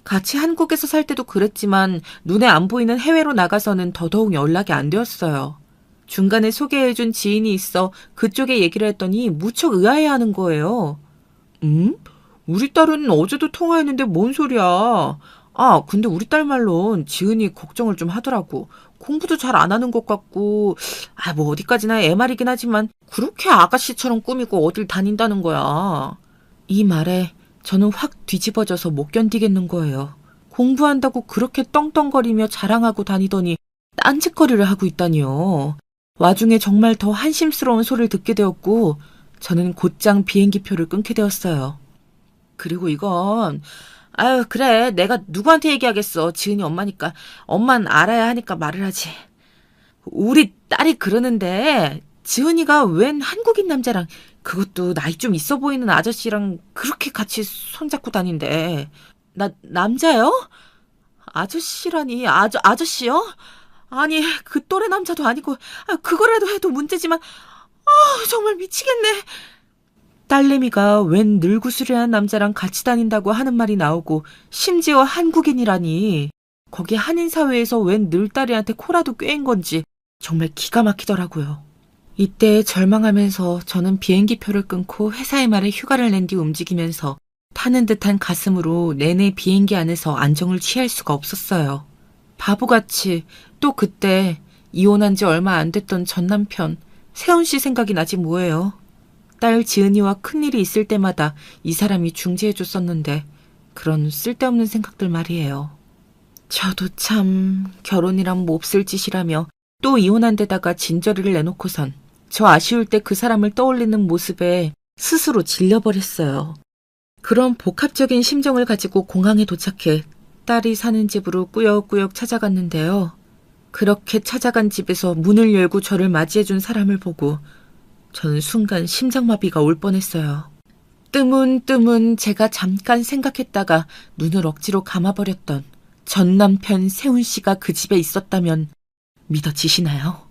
같이 한국에서 살 때도 그랬지만 눈에 안 보이는 해외로 나가서는 더더욱 연락이 안 되었어요. 중간에 소개해준 지인이 있어 그쪽에 얘기를 했더니 무척 의아해하는 거예요. 우리 딸은 어제도 통화했는데 뭔 소리야. 아, 근데 우리 딸 말론 지은이 걱정을 좀 하더라고. 공부도 잘 안 하는 것 같고, 뭐 어디까지나 애 말이긴 하지만 그렇게 아가씨처럼 꾸미고 어딜 다닌다는 거야. 이 말에 저는 확 뒤집어져서 못 견디겠는 거예요. 공부한다고 그렇게 떵떵거리며 자랑하고 다니더니 딴짓거리를 하고 있다니요. 와중에 정말 더 한심스러운 소리를 듣게 되었고 저는 곧장 비행기표를 끊게 되었어요. 그리고 이건 그래 내가 누구한테 얘기하겠어. 지은이 엄마니까. 엄만 알아야 하니까 말을 하지. 우리 딸이 그러는데 지은이가 웬 한국인 남자랑 그것도 나이 좀 있어 보이는 아저씨랑 그렇게 같이 손잡고 다닌대. 남자요? 아저씨라니 아저씨요? 아니 그 또래 남자도 아니고 그거라도 해도 문제지만 정말 미치겠네. 딸내미가 웬 늙으수리한 남자랑 같이 다닌다고 하는 말이 나오고 심지어 한국인이라니. 거기 한인사회에서 웬 늙다리한테 코라도 꿰인 건지 정말 기가 막히더라고요. 이때 절망하면서 저는 비행기표를 끊고 회사의 말에 휴가를 낸 뒤 움직이면서 타는 듯한 가슴으로 내내 비행기 안에서 안정을 취할 수가 없었어요. 바보같이 또 그때 이혼한 지 얼마 안 됐던 전 남편 세훈 씨 생각이 나지 뭐예요. 딸 지은이와 큰일이 있을 때마다 이 사람이 중재해줬었는데 그런 쓸데없는 생각들 말이에요. 저도 참 결혼이란 몹쓸 짓이라며 또 이혼한 데다가 진저리를 내놓고선 저 아쉬울 때 그 사람을 떠올리는 모습에 스스로 질려버렸어요. 그런 복합적인 심정을 가지고 공항에 도착해 딸이 사는 집으로 꾸역꾸역 찾아갔는데요. 그렇게 찾아간 집에서 문을 열고 저를 맞이해준 사람을 보고 저는 순간 심장마비가 올 뻔했어요. 뜨문뜨문 제가 잠깐 생각했다가 눈을 억지로 감아버렸던 전 남편 세훈 씨가 그 집에 있었다면 믿어지시나요?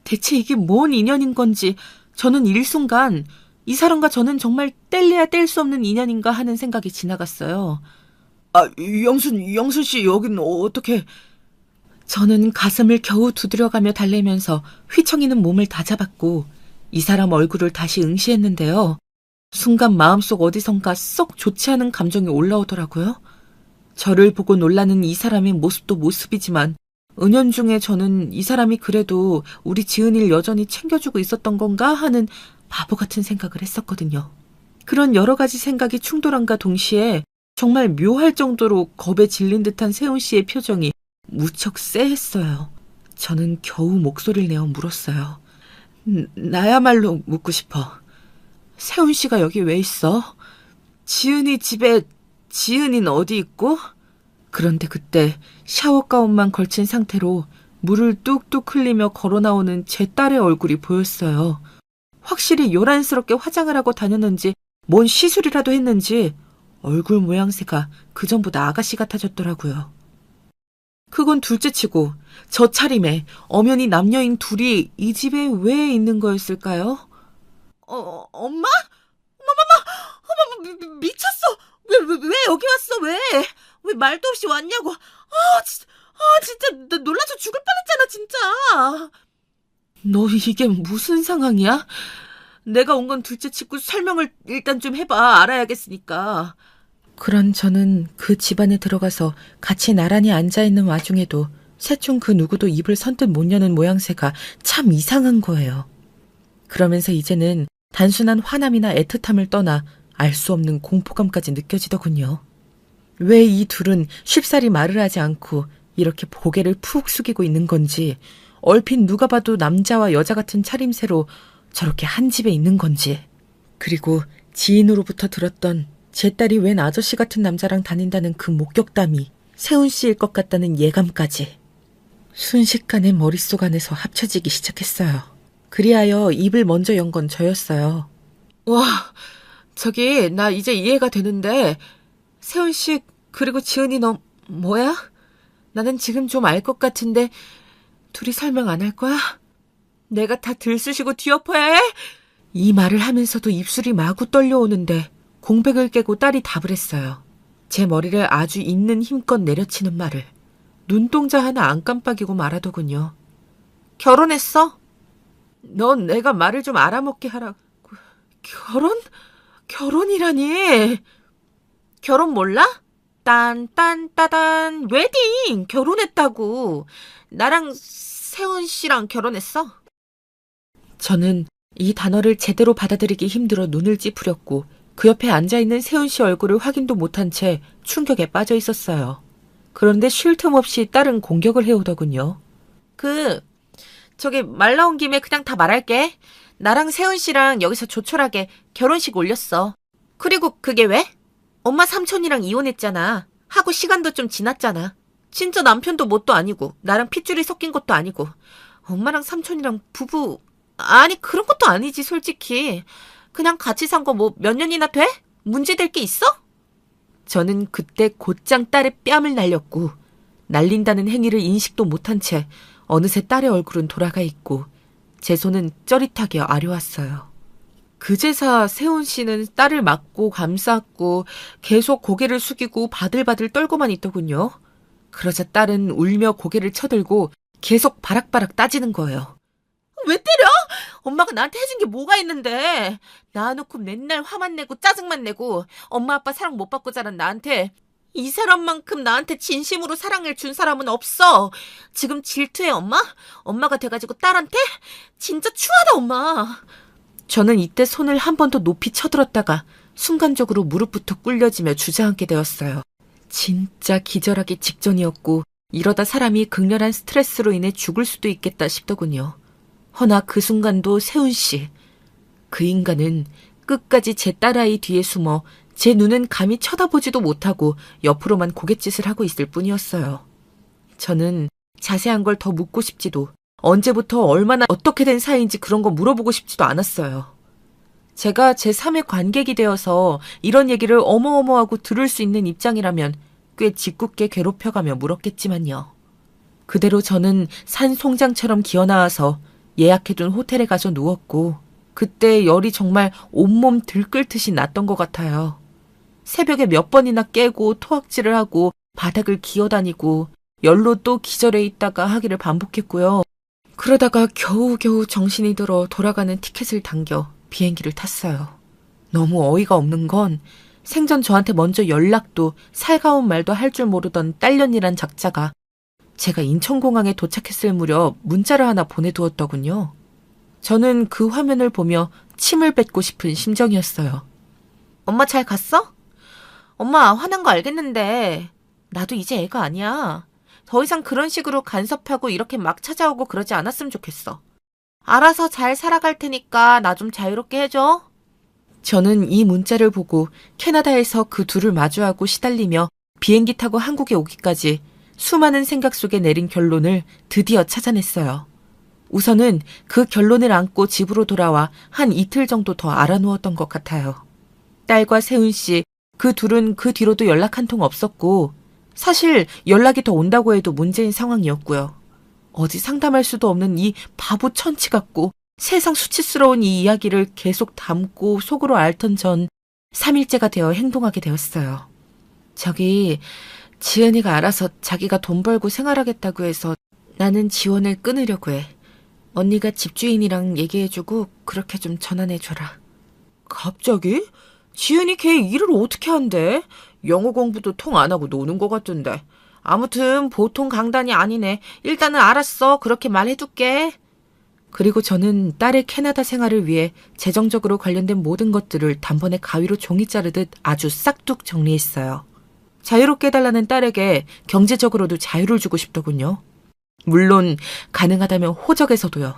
대체 이게 뭔 인연인 건지 저는 일순간 이 사람과 저는 정말 뗄래야 뗄 수 없는 인연인가 하는 생각이 지나갔어요. 영순 씨 여긴 어떻게... 저는 가슴을 겨우 두드려가며 달래면서 휘청이는 몸을 다잡았고 이 사람 얼굴을 다시 응시했는데요. 순간 마음속 어디선가 썩 좋지 않은 감정이 올라오더라고요. 저를 보고 놀라는 이 사람의 모습도 모습이지만 은연중에 저는 이 사람이 그래도 우리 지은이를 여전히 챙겨주고 있었던 건가 하는 바보 같은 생각을 했었거든요. 그런 여러 가지 생각이 충돌함과 동시에 정말 묘할 정도로 겁에 질린 듯한 세훈 씨의 표정이 무척 쎄했어요. 저는 겨우 목소리를 내어 물었어요. 나야말로 묻고 싶어. 세훈 씨가 여기 왜 있어? 지은이 집에 지은이는 어디 있고? 그런데 그때 샤워 가운만 걸친 상태로 물을 뚝뚝 흘리며 걸어 나오는 제 딸의 얼굴이 보였어요. 확실히 요란스럽게 화장을 하고 다녔는지 뭔 시술이라도 했는지 얼굴 모양새가 그전보다 아가씨 같아졌더라고요. 그건 둘째치고 저 차림에 엄연히 남녀인 둘이 이 집에 왜 있는 거였을까요? 엄마? 어머머, 미쳤어. 왜 여기 왔어? 왜 말도 없이 왔냐고. 진짜 나 놀라서 죽을 뻔했잖아, 진짜. 너 이게 무슨 상황이야? 내가 온 건 둘째치고 설명을 일단 좀 해봐. 알아야겠으니까. 그런 저는 그 집안에 들어가서 같이 나란히 앉아있는 와중에도 셋 중 그 누구도 입을 선뜻 못 여는 모양새가 참 이상한 거예요. 그러면서 이제는 단순한 화남이나 애틋함을 떠나 알 수 없는 공포감까지 느껴지더군요. 왜 이 둘은 쉽사리 말을 하지 않고 이렇게 고개를 푹 숙이고 있는 건지, 얼핏 누가 봐도 남자와 여자 같은 차림새로 저렇게 한 집에 있는 건지, 그리고 지인으로부터 들었던 제 딸이 웬 아저씨 같은 남자랑 다닌다는 그 목격담이 세훈 씨일 것 같다는 예감까지 순식간에 머릿속 안에서 합쳐지기 시작했어요. 그리하여 입을 먼저 연 건 저였어요. 와, 저기 나 이제 이해가 되는데 세훈 씨 그리고 지은이 너 뭐야? 나는 지금 좀 알 것 같은데 둘이 설명 안 할 거야? 내가 다 들쑤시고 뒤엎어야 해? 이 말을 하면서도 입술이 마구 떨려오는데 공백을 깨고 딸이 답을 했어요. 제 머리를 아주 있는 힘껏 내려치는 말을. 눈동자 하나 안 깜빡이고 말하더군요. 결혼했어? 넌 내가 말을 좀 알아먹게 하라고. 결혼? 결혼이라니. 결혼 몰라? 딴딴따단 웨딩 결혼했다고. 나랑 세훈 씨랑 결혼했어? 저는 이 단어를 제대로 받아들이기 힘들어 눈을 찌푸렸고 그 옆에 앉아있는 세훈 씨 얼굴을 확인도 못한 채 충격에 빠져 있었어요. 그런데 쉴 틈 없이 딸은 공격을 해오더군요. 저기 말 나온 김에 그냥 다 말할게. 나랑 세훈 씨랑 여기서 조촐하게 결혼식 올렸어. 그리고 그게 왜? 엄마 삼촌이랑 이혼했잖아. 하고 시간도 좀 지났잖아. 진짜 남편도 뭣도 아니고 나랑 핏줄이 섞인 것도 아니고 엄마랑 삼촌이랑 부부 아니 그런 것도 아니지 솔직히. 그냥 같이 산 거 뭐 몇 년이나 돼? 문제될 게 있어? 저는 그때 곧장 딸의 뺨을 날렸고 날린다는 행위를 인식도 못한 채 어느새 딸의 얼굴은 돌아가 있고 제 손은 쩌릿하게 아려왔어요. 그제사 세훈 씨는 딸을 맞고 감쌌고 계속 고개를 숙이고 바들바들 떨고만 있더군요. 그러자 딸은 울며 고개를 쳐들고 계속 바락바락 따지는 거예요. 왜 때려? 엄마가 나한테 해준 게 뭐가 있는데. 낳아놓고 맨날 화만 내고 짜증만 내고 엄마 아빠 사랑 못 받고 자란 나한테 이 사람만큼 나한테 진심으로 사랑을 준 사람은 없어. 지금 질투해 엄마? 엄마가 돼가지고 딸한테? 진짜 추하다 엄마. 저는 이때 손을 한 번 더 높이 쳐들었다가 순간적으로 무릎부터 꿀려지며 주저앉게 되었어요. 진짜 기절하기 직전이었고 이러다 사람이 극렬한 스트레스로 인해 죽을 수도 있겠다 싶더군요. 허나 그 순간도 세훈 씨, 그 인간은 끝까지 제 딸아이 뒤에 숨어 제 눈은 감히 쳐다보지도 못하고 옆으로만 고갯짓을 하고 있을 뿐이었어요. 저는 자세한 걸 더 묻고 싶지도 언제부터 얼마나 어떻게 된 사이인지 그런 거 물어보고 싶지도 않았어요. 제가 제3의 관객이 되어서 이런 얘기를 어머어머하고 들을 수 있는 입장이라면 꽤 짓궂게 괴롭혀가며 물었겠지만요. 그대로 저는 산 송장처럼 기어나와서 예약해둔 호텔에 가서 누웠고 그때 열이 정말 온몸 들끓듯이 났던 것 같아요. 새벽에 몇 번이나 깨고 토악질을 하고 바닥을 기어다니고 열로 또 기절해 있다가 하기를 반복했고요. 그러다가 겨우겨우 정신이 들어 돌아가는 티켓을 당겨 비행기를 탔어요. 너무 어이가 없는 건 생전 저한테 먼저 연락도 살가운 말도 할 줄 모르던 딸년이란 작자가 제가 인천공항에 도착했을 무렵 문자를 하나 보내두었더군요. 저는 그 화면을 보며 침을 뱉고 싶은 심정이었어요. 엄마 잘 갔어? 엄마 화난 거 알겠는데 나도 이제 애가 아니야. 더 이상 그런 식으로 간섭하고 이렇게 막 찾아오고 그러지 않았으면 좋겠어. 알아서 잘 살아갈 테니까 나 좀 자유롭게 해줘. 저는 이 문자를 보고 캐나다에서 그 둘을 마주하고 시달리며 비행기 타고 한국에 오기까지 수많은 생각 속에 내린 결론을 드디어 찾아냈어요. 우선은 그 결론을 안고 집으로 돌아와 한 이틀 정도 더 알아누웠던 것 같아요. 딸과 세훈 씨, 그 둘은 그 뒤로도 연락 한 통 없었고 사실 연락이 더 온다고 해도 문제인 상황이었고요. 어디 상담할 수도 없는 이 바보 천치 같고 세상 수치스러운 이 이야기를 계속 담고 속으로 앓던 전 3일째가 되어 행동하게 되었어요. 저기 지은이가 알아서 자기가 돈 벌고 생활하겠다고 해서 나는 지원을 끊으려고 해. 언니가 집주인이랑 얘기해주고 그렇게 좀 전환해줘라. 갑자기? 지은이 걔 일을 어떻게 한대? 영어 공부도 통 안 하고 노는 것 같던데. 아무튼 보통 강단이 아니네. 일단은 알았어. 그렇게 말해둘게. 그리고 저는 딸의 캐나다 생활을 위해 재정적으로 관련된 모든 것들을 단번에 가위로 종이 자르듯 아주 싹둑 정리했어요. 자유롭게 해달라는 딸에게 경제적으로도 자유를 주고 싶더군요. 물론 가능하다면 호적에서도요.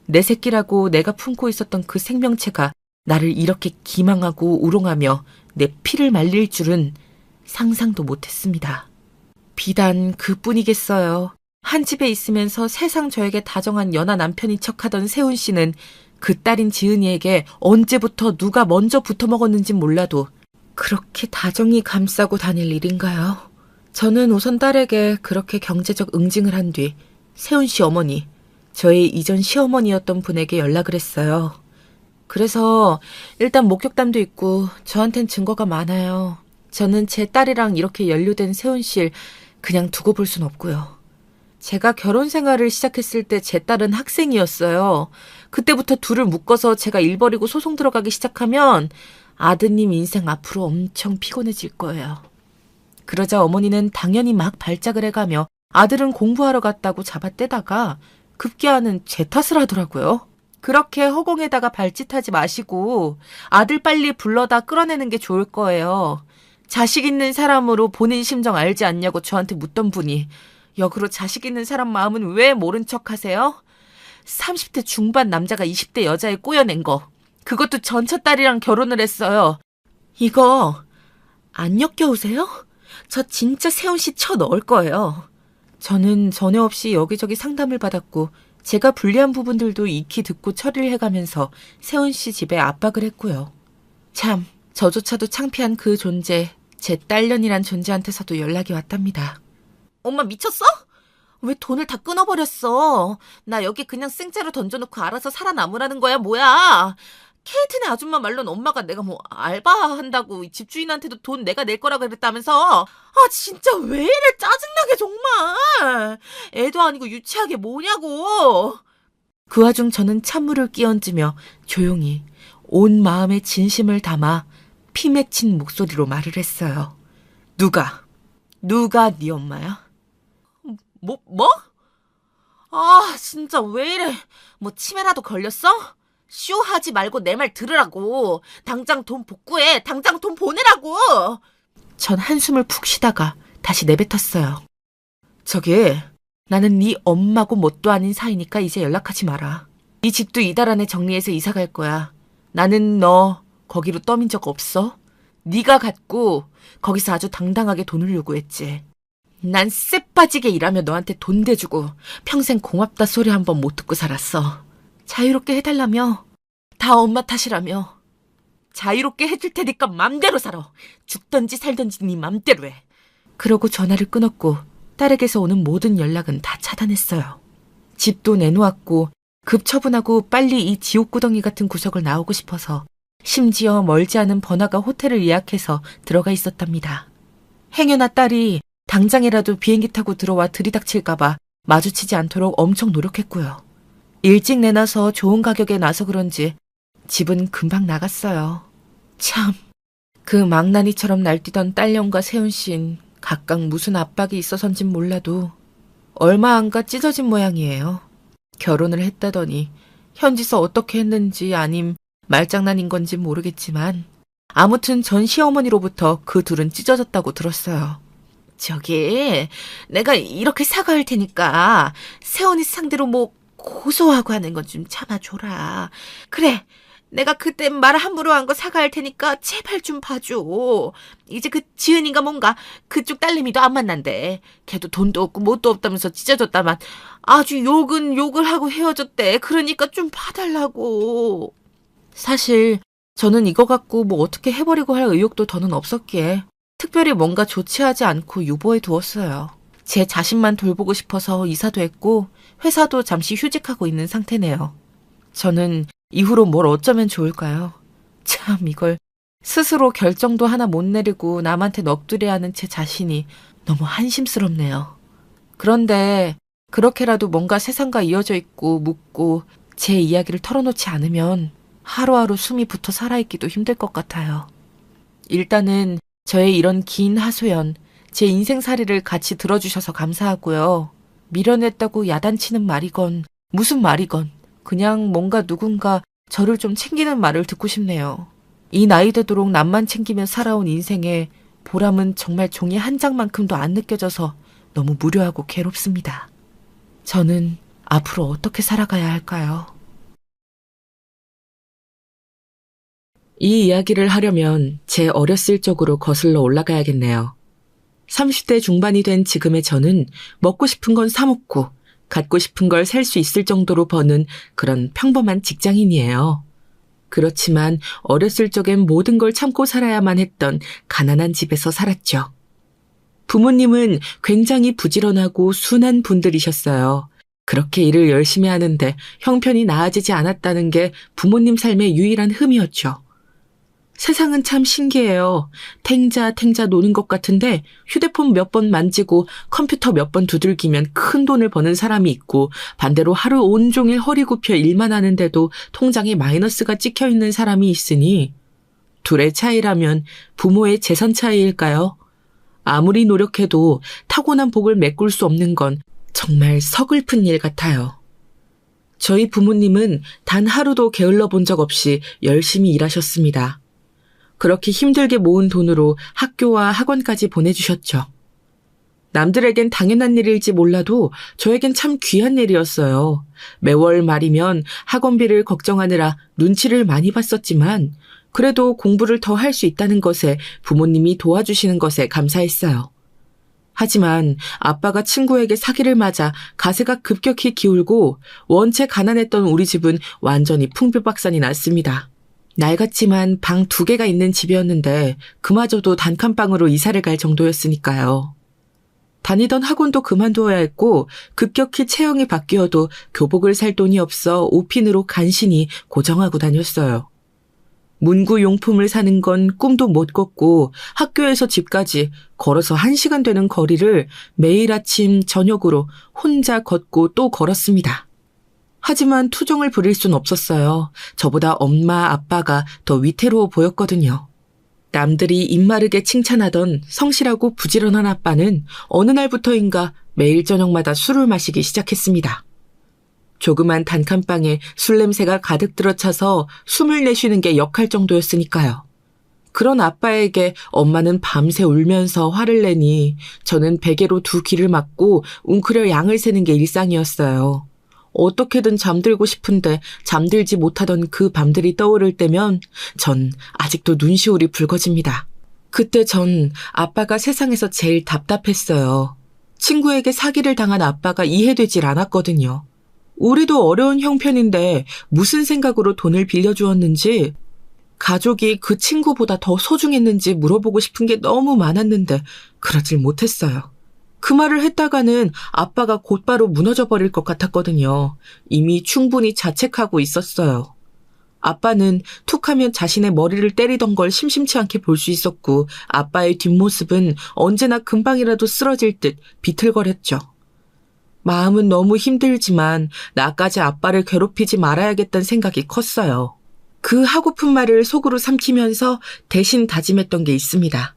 내 새끼라고 내가 품고 있었던 그 생명체가 나를 이렇게 기망하고 우롱하며 내 피를 말릴 줄은 상상도 못했습니다. 비단 그뿐이겠어요. 한 집에 있으면서 세상 저에게 다정한 연하 남편인 척하던 세훈 씨는 그 딸인 지은이에게 언제부터 누가 먼저 붙어먹었는진 몰라도 그렇게 다정히 감싸고 다닐 일인가요? 저는 우선 딸에게 그렇게 경제적 응징을 한 뒤 세훈 씨 어머니, 저의 이전 시어머니였던 분에게 연락을 했어요. 그래서 일단 목격담도 있고 저한텐 증거가 많아요. 저는 제 딸이랑 이렇게 연루된 세훈 씨를 그냥 두고 볼 순 없고요. 제가 결혼 생활을 시작했을 때 제 딸은 학생이었어요. 그때부터 둘을 묶어서 제가 일 벌이고 소송 들어가기 시작하면 아드님 인생 앞으로 엄청 피곤해질 거예요. 그러자 어머니는 당연히 막 발작을 해가며 아들은 공부하러 갔다고 잡아떼다가 급기야는 제 탓을 하더라고요. 그렇게 허공에다가 발짓하지 마시고 아들 빨리 불러다 끌어내는 게 좋을 거예요. 자식 있는 사람으로 본인 심정 알지 않냐고 저한테 묻던 분이 역으로 자식 있는 사람 마음은 왜 모른 척 하세요? 30대 중반 남자가 20대 여자에 꼬여낸 거. 그것도 전처딸이랑 결혼을 했어요. 이거 안 역겨우세요? 저 진짜 세훈 씨 쳐 넣을 거예요. 저는 전혀 없이 여기저기 상담을 받았고 제가 불리한 부분들도 익히 듣고 처리를 해가면서 세훈 씨 집에 압박을 했고요. 참, 저조차도 창피한 그 존재, 제 딸년이란 존재한테서도 연락이 왔답니다. 엄마 미쳤어? 왜 돈을 다 끊어버렸어? 나 여기 그냥 생째로 던져놓고 알아서 살아남으라는 거야, 뭐야? 케이트네 아줌마 말로는 엄마가 내가 뭐 알바한다고 집주인한테도 돈 내가 낼 거라 그랬다면서. 아 진짜 왜 이래 짜증나게 정말. 애도 아니고 유치하게 뭐냐고. 그 와중 저는 찬물을 끼얹으며 조용히 온 마음의 진심을 담아 피 맺힌 목소리로 말을 했어요. 누가 네 엄마야? 뭐? 아 진짜 왜 이래. 뭐 치매라도 걸렸어? 쇼하지 말고 내 말 들으라고. 당장 돈 복구해. 당장 돈 보내라고. 전 한숨을 푹 쉬다가 다시 내뱉었어요. 저기 나는 네 엄마고 뭣도 아닌 사이니까 이제 연락하지 마라. 이 집도 이달 안에 정리해서 이사 갈 거야. 나는 너 거기로 떠민 적 없어. 네가 갖고 거기서 아주 당당하게 돈을 요구했지. 난 쎄빠지게 일하며 너한테 돈 대주고 평생 고맙다 소리 한 번 못 듣고 살았어. 자유롭게 해달라며. 다 엄마 탓이라며. 자유롭게 해줄 테니까 맘대로 살아. 죽던지 살던지 네 맘대로 해. 그러고 전화를 끊었고 딸에게서 오는 모든 연락은 다 차단했어요. 집도 내놓았고 급 처분하고 빨리 이 지옥구덩이 같은 구석을 나오고 싶어서 심지어 멀지 않은 번화가 호텔을 예약해서 들어가 있었답니다. 행여나 딸이 당장이라도 비행기 타고 들어와 들이닥칠까봐 마주치지 않도록 엄청 노력했고요. 일찍 내놔서 좋은 가격에 나서 그런지 집은 금방 나갔어요. 참, 그 망나니처럼 날뛰던 딸년과 세훈씨는 각각 무슨 압박이 있어서인진 몰라도 얼마 안 가 찢어진 모양이에요. 결혼을 했다더니 현지서 어떻게 했는지 아님 말장난인 건지 모르겠지만 아무튼 전 시어머니로부터 그 둘은 찢어졌다고 들었어요. 저기 내가 이렇게 사과할 테니까 세훈이 상대로 뭐 고소하고 하는 건 좀 참아줘라. 그래, 내가 그때 말 함부로 한 거 사과할 테니까 제발 좀 봐줘. 이제 그 지은이가 뭔가 그쪽 딸내미도 안 만난대. 걔도 돈도 없고 뭣도 없다면서 찢어졌다만 아주 욕은 욕을 하고 헤어졌대. 그러니까 좀 봐달라고. 사실 저는 이거 갖고 뭐 어떻게 해버리고 할 의욕도 더는 없었기에 특별히 뭔가 조치하지 않고 유보해 두었어요. 제 자신만 돌보고 싶어서 이사도 했고 회사도 잠시 휴직하고 있는 상태네요. 저는 이후로 뭘 어쩌면 좋을까요? 참 이걸 스스로 결정도 하나 못 내리고 남한테 넋두려야 하는 제 자신이 너무 한심스럽네요. 그런데 그렇게라도 뭔가 세상과 이어져 있고 묻고 제 이야기를 털어놓지 않으면 하루하루 숨이 붙어 살아있기도 힘들 것 같아요. 일단은 저의 이런 긴 하소연, 제 인생살이를 같이 들어주셔서 감사하고요. 미련했다고 야단치는 말이건 무슨 말이건 그냥 뭔가 누군가 저를 좀 챙기는 말을 듣고 싶네요. 이 나이 되도록 남만 챙기며 살아온 인생에 보람은 정말 종이 한 장만큼도 안 느껴져서 너무 무료하고 괴롭습니다. 저는 앞으로 어떻게 살아가야 할까요? 이 이야기를 하려면 제 어렸을 적으로 거슬러 올라가야겠네요. 30대 중반이 된 지금의 저는 먹고 싶은 건 사 먹고 갖고 싶은 걸 살 수 있을 정도로 버는 그런 평범한 직장인이에요. 그렇지만 어렸을 적엔 모든 걸 참고 살아야만 했던 가난한 집에서 살았죠. 부모님은 굉장히 부지런하고 순한 분들이셨어요. 그렇게 일을 열심히 하는데 형편이 나아지지 않았다는 게 부모님 삶의 유일한 흠이었죠. 세상은 참 신기해요. 탱자 노는 것 같은데 휴대폰 몇 번 만지고 컴퓨터 몇 번 두들기면 큰 돈을 버는 사람이 있고 반대로 하루 온종일 허리 굽혀 일만 하는데도 통장에 마이너스가 찍혀 있는 사람이 있으니 둘의 차이라면 부모의 재산 차이일까요? 아무리 노력해도 타고난 복을 메꿀 수 없는 건 정말 서글픈 일 같아요. 저희 부모님은 단 하루도 게을러 본 적 없이 열심히 일하셨습니다. 그렇게 힘들게 모은 돈으로 학교와 학원까지 보내주셨죠. 남들에겐 당연한 일일지 몰라도 저에겐 참 귀한 일이었어요. 매월 말이면 학원비를 걱정하느라 눈치를 많이 봤었지만 그래도 공부를 더 할 수 있다는 것에 부모님이 도와주시는 것에 감사했어요. 하지만 아빠가 친구에게 사기를 맞아 가세가 급격히 기울고 원체 가난했던 우리 집은 완전히 풍비박산이 났습니다. 낡았지만 방 2개가 있는 집이었는데 그마저도 단칸방으로 이사를 갈 정도였으니까요. 다니던 학원도 그만두어야 했고 급격히 체형이 바뀌어도 교복을 살 돈이 없어 옷핀으로 간신히 고정하고 다녔어요. 문구 용품을 사는 건 꿈도 못 꿨고 학교에서 집까지 걸어서 1시간 되는 거리를 매일 아침 저녁으로 혼자 걷고 또 걸었습니다. 하지만 투정을 부릴 순 없었어요. 저보다 엄마, 아빠가 더 위태로워 보였거든요. 남들이 입마르게 칭찬하던 성실하고 부지런한 아빠는 어느 날부터인가 매일 저녁마다 술을 마시기 시작했습니다. 조그만 단칸방에 술 냄새가 가득 들어차서 숨을 내쉬는 게 역할 정도였으니까요. 그런 아빠에게 엄마는 밤새 울면서 화를 내니 저는 베개로 2귀를 막고 웅크려 양을 새는 게 일상이었어요. 어떻게든 잠들고 싶은데 잠들지 못하던 그 밤들이 떠오를 때면 전 아직도 눈시울이 붉어집니다. 그때 전 아빠가 세상에서 제일 답답했어요. 친구에게 사기를 당한 아빠가 이해되질 않았거든요. 우리도 어려운 형편인데 무슨 생각으로 돈을 빌려주었는지, 가족이 그 친구보다 더 소중했는지 물어보고 싶은 게 너무 많았는데 그러질 못했어요. 그 말을 했다가는 아빠가 곧바로 무너져 버릴 것 같았거든요. 이미 충분히 자책하고 있었어요. 아빠는 툭하면 자신의 머리를 때리던 걸 심심치 않게 볼 수 있었고 아빠의 뒷모습은 언제나 금방이라도 쓰러질 듯 비틀거렸죠. 마음은 너무 힘들지만 나까지 아빠를 괴롭히지 말아야겠다는 생각이 컸어요. 그 하고픈 말을 속으로 삼키면서 대신 다짐했던 게 있습니다.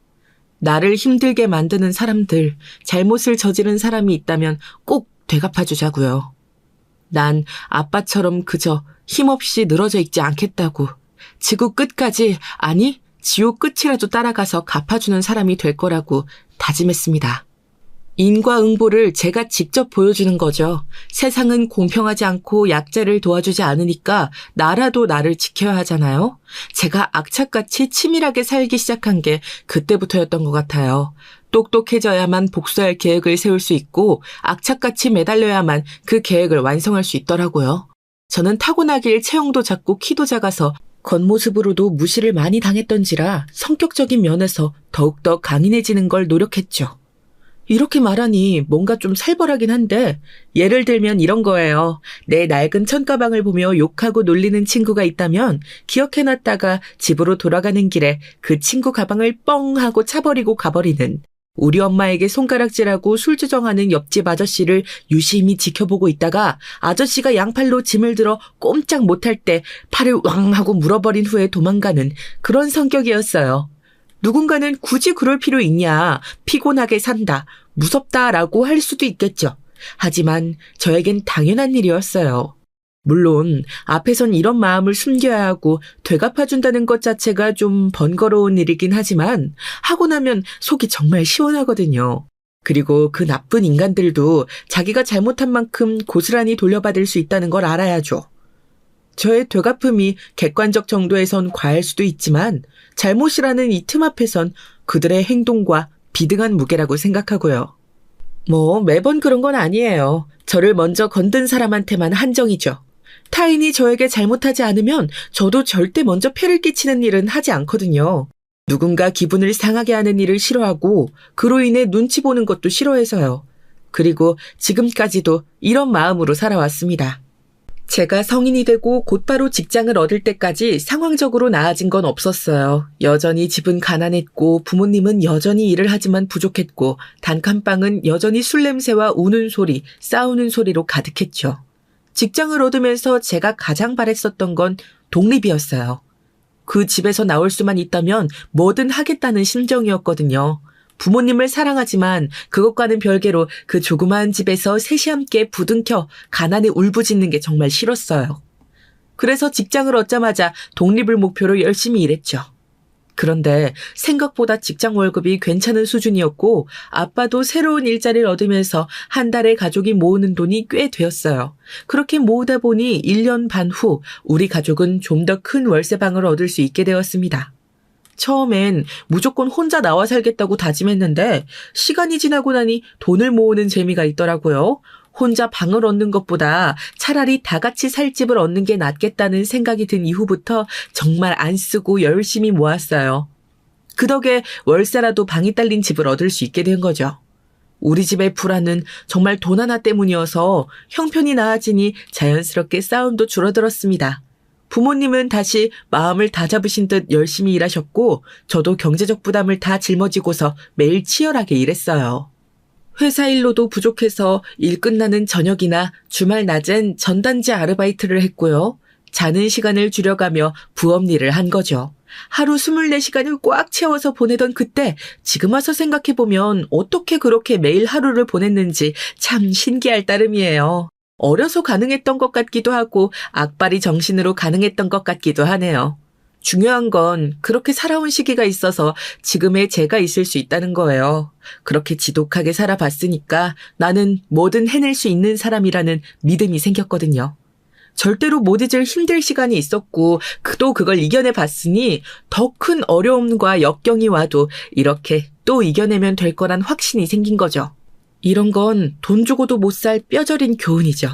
나를 힘들게 만드는 사람들, 잘못을 저지른 사람이 있다면 꼭 되갚아주자고요. 난 아빠처럼 그저 힘없이 늘어져 있지 않겠다고. 지구 끝까지, 아니 지옥 끝이라도 따라가서 갚아주는 사람이 될 거라고 다짐했습니다. 인과응보를 제가 직접 보여주는 거죠. 세상은 공평하지 않고 약자를 도와주지 않으니까 나라도 나를 지켜야 하잖아요. 제가 악착같이 치밀하게 살기 시작한 게 그때부터였던 것 같아요. 똑똑해져야만 복수할 계획을 세울 수 있고 악착같이 매달려야만 그 계획을 완성할 수 있더라고요. 저는 타고나길 체형도 작고 키도 작아서 겉모습으로도 무시를 많이 당했던지라 성격적인 면에서 더욱더 강인해지는 걸 노력했죠. 이렇게 말하니 뭔가 좀 살벌하긴 한데 예를 들면 이런 거예요. 내 낡은 천가방을 보며 욕하고 놀리는 친구가 있다면 기억해놨다가 집으로 돌아가는 길에 그 친구 가방을 뻥 하고 차버리고 가버리는, 우리 엄마에게 손가락질하고 술주정하는 옆집 아저씨를 유심히 지켜보고 있다가 아저씨가 양팔로 짐을 들어 꼼짝 못할 때 팔을 왕 하고 물어버린 후에 도망가는 그런 성격이었어요. 누군가는 굳이 그럴 필요 있냐, 피곤하게 산다, 무섭다라고 할 수도 있겠죠. 하지만 저에겐 당연한 일이었어요. 물론 앞에선 이런 마음을 숨겨야 하고 되갚아준다는 것 자체가 좀 번거로운 일이긴 하지만 하고 나면 속이 정말 시원하거든요. 그리고 그 나쁜 인간들도 자기가 잘못한 만큼 고스란히 돌려받을 수 있다는 걸 알아야죠. 저의 되갚음이 객관적 정도에선 과할 수도 있지만 잘못이라는 이 틈 앞에선 그들의 행동과 비등한 무게라고 생각하고요. 매번 그런 건 아니에요. 저를 먼저 건든 사람한테만 한정이죠. 타인이 저에게 잘못하지 않으면 저도 절대 먼저 폐를 끼치는 일은 하지 않거든요. 누군가 기분을 상하게 하는 일을 싫어하고 그로 인해 눈치 보는 것도 싫어해서요. 그리고 지금까지도 이런 마음으로 살아왔습니다. 제가 성인이 되고 곧바로 직장을 얻을 때까지 상황적으로 나아진 건 없었어요. 여전히 집은 가난했고 부모님은 여전히 일을 하지만 부족했고 단칸방은 여전히 술 냄새와 우는 소리, 싸우는 소리로 가득했죠. 직장을 얻으면서 제가 가장 바랬었던 건 독립이었어요. 그 집에서 나올 수만 있다면 뭐든 하겠다는 심정이었거든요. 부모님을 사랑하지만 그것과는 별개로 그 조그마한 집에서 셋이 함께 부둥켜 가난에 울부짖는 게 정말 싫었어요. 그래서 직장을 얻자마자 독립을 목표로 열심히 일했죠. 그런데 생각보다 직장 월급이 괜찮은 수준이었고 아빠도 새로운 일자리를 얻으면서 한 달에 가족이 모으는 돈이 꽤 되었어요. 그렇게 모으다 보니 1년 반 후 우리 가족은 좀 더 큰 월세방을 얻을 수 있게 되었습니다. 처음엔 무조건 혼자 나와 살겠다고 다짐했는데 시간이 지나고 나니 돈을 모으는 재미가 있더라고요. 혼자 방을 얻는 것보다 차라리 다 같이 살 집을 얻는 게 낫겠다는 생각이 든 이후부터 정말 안 쓰고 열심히 모았어요. 그 덕에 월세라도 방이 딸린 집을 얻을 수 있게 된 거죠. 우리 집의 불안은 정말 돈 하나 때문이어서 형편이 나아지니 자연스럽게 싸움도 줄어들었습니다. 부모님은 다시 마음을 다잡으신 듯 열심히 일하셨고 저도 경제적 부담을 다 짊어지고서 매일 치열하게 일했어요. 회사 일로도 부족해서 일 끝나는 저녁이나 주말 낮엔 전단지 아르바이트를 했고요. 자는 시간을 줄여가며 부업 일을 한 거죠. 하루 24시간을 꽉 채워서 보내던 그때 지금 와서 생각해보면 어떻게 그렇게 매일 하루를 보냈는지 참 신기할 따름이에요. 어려서 가능했던 것 같기도 하고 악바리 정신으로 가능했던 것 같기도 하네요. 중요한 건 그렇게 살아온 시기가 있어서 지금의 제가 있을 수 있다는 거예요. 그렇게 지독하게 살아봤으니까 나는 뭐든 해낼 수 있는 사람이라는 믿음이 생겼거든요. 절대로 못 잊을 힘들 시간이 있었고 그걸 이겨내 봤으니 더 큰 어려움과 역경이 와도 이렇게 또 이겨내면 될 거란 확신이 생긴 거죠. 이런 건 돈 주고도 못 살 뼈저린 교훈이죠.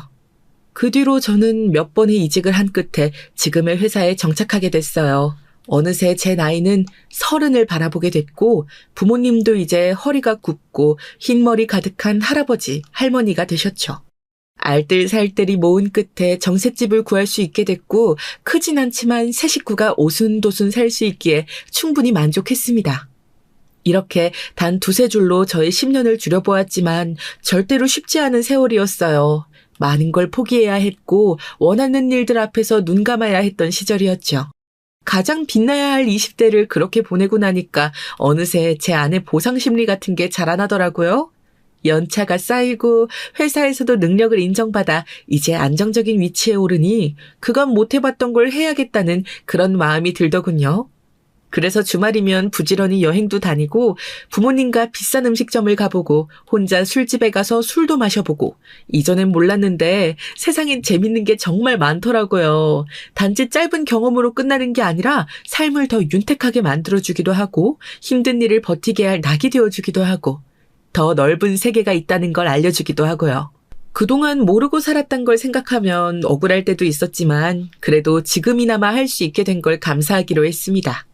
그 뒤로 저는 몇 번의 이직을 한 끝에 지금의 회사에 정착하게 됐어요. 어느새 제 나이는 30을 바라보게 됐고 부모님도 이제 허리가 굽고 흰머리 가득한 할아버지, 할머니가 되셨죠. 알뜰살뜰히 모은 끝에 정셋집을 구할 수 있게 됐고 크진 않지만 세 식구가 오순도순 살 수 있기에 충분히 만족했습니다. 이렇게 단 두세 줄로 저의 10년을 줄여보았지만 절대로 쉽지 않은 세월이었어요. 많은 걸 포기해야 했고 원하는 일들 앞에서 눈 감아야 했던 시절이었죠. 가장 빛나야 할 20대를 그렇게 보내고 나니까 어느새 제 안에 보상심리 같은 게 자라나더라고요. 연차가 쌓이고 회사에서도 능력을 인정받아 이제 안정적인 위치에 오르니 그간 못 해봤던 걸 해야겠다는 그런 마음이 들더군요. 그래서 주말이면 부지런히 여행도 다니고 부모님과 비싼 음식점을 가보고 혼자 술집에 가서 술도 마셔보고 이전엔 몰랐는데 세상엔 재밌는 게 정말 많더라고요. 단지 짧은 경험으로 끝나는 게 아니라 삶을 더 윤택하게 만들어주기도 하고 힘든 일을 버티게 할 낙이 되어주기도 하고 더 넓은 세계가 있다는 걸 알려주기도 하고요. 그동안 모르고 살았던 걸 생각하면 억울할 때도 있었지만 그래도 지금이나마 할 수 있게 된 걸 감사하기로 했습니다.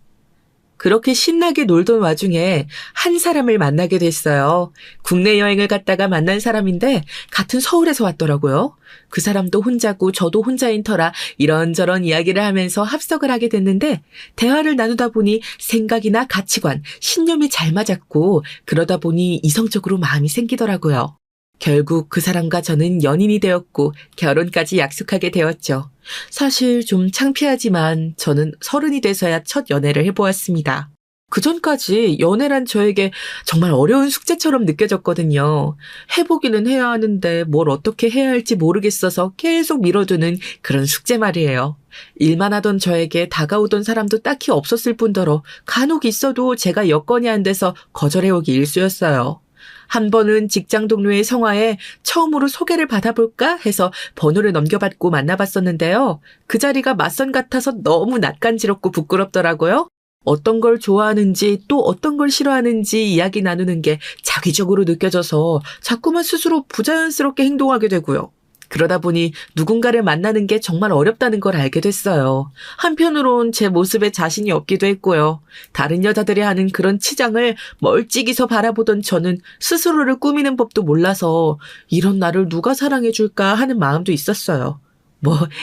그렇게 신나게 놀던 와중에 한 사람을 만나게 됐어요. 국내 여행을 갔다가 만난 사람인데 같은 서울에서 왔더라고요. 그 사람도 혼자고 저도 혼자인 터라 이런저런 이야기를 하면서 합석을 하게 됐는데 대화를 나누다 보니 생각이나 가치관, 신념이 잘 맞았고 그러다 보니 이성적으로 마음이 생기더라고요. 결국 그 사람과 저는 연인이 되었고 결혼까지 약속하게 되었죠. 사실 좀 창피하지만 저는 30이 돼서야 첫 연애를 해보았습니다. 그전까지 연애란 저에게 정말 어려운 숙제처럼 느껴졌거든요. 해보기는 해야 하는데 뭘 어떻게 해야 할지 모르겠어서 계속 미뤄두는 그런 숙제 말이에요. 일만 하던 저에게 다가오던 사람도 딱히 없었을 뿐더러 간혹 있어도 제가 여건이 안 돼서 거절해오기 일쑤였어요. 한 번은 직장 동료의 성화에 처음으로 소개를 받아볼까 해서 번호를 넘겨받고 만나봤었는데요. 그 자리가 맞선 같아서 너무 낯간지럽고 부끄럽더라고요. 어떤 걸 좋아하는지 또 어떤 걸 싫어하는지 이야기 나누는 게 자기적으로 느껴져서 자꾸만 스스로 부자연스럽게 행동하게 되고요. 그러다 보니 누군가를 만나는 게 정말 어렵다는 걸 알게 됐어요. 한편으론 제 모습에 자신이 없기도 했고요. 다른 여자들이 하는 그런 치장을 멀찍이서 바라보던 저는 스스로를 꾸미는 법도 몰라서 이런 나를 누가 사랑해줄까 하는 마음도 있었어요.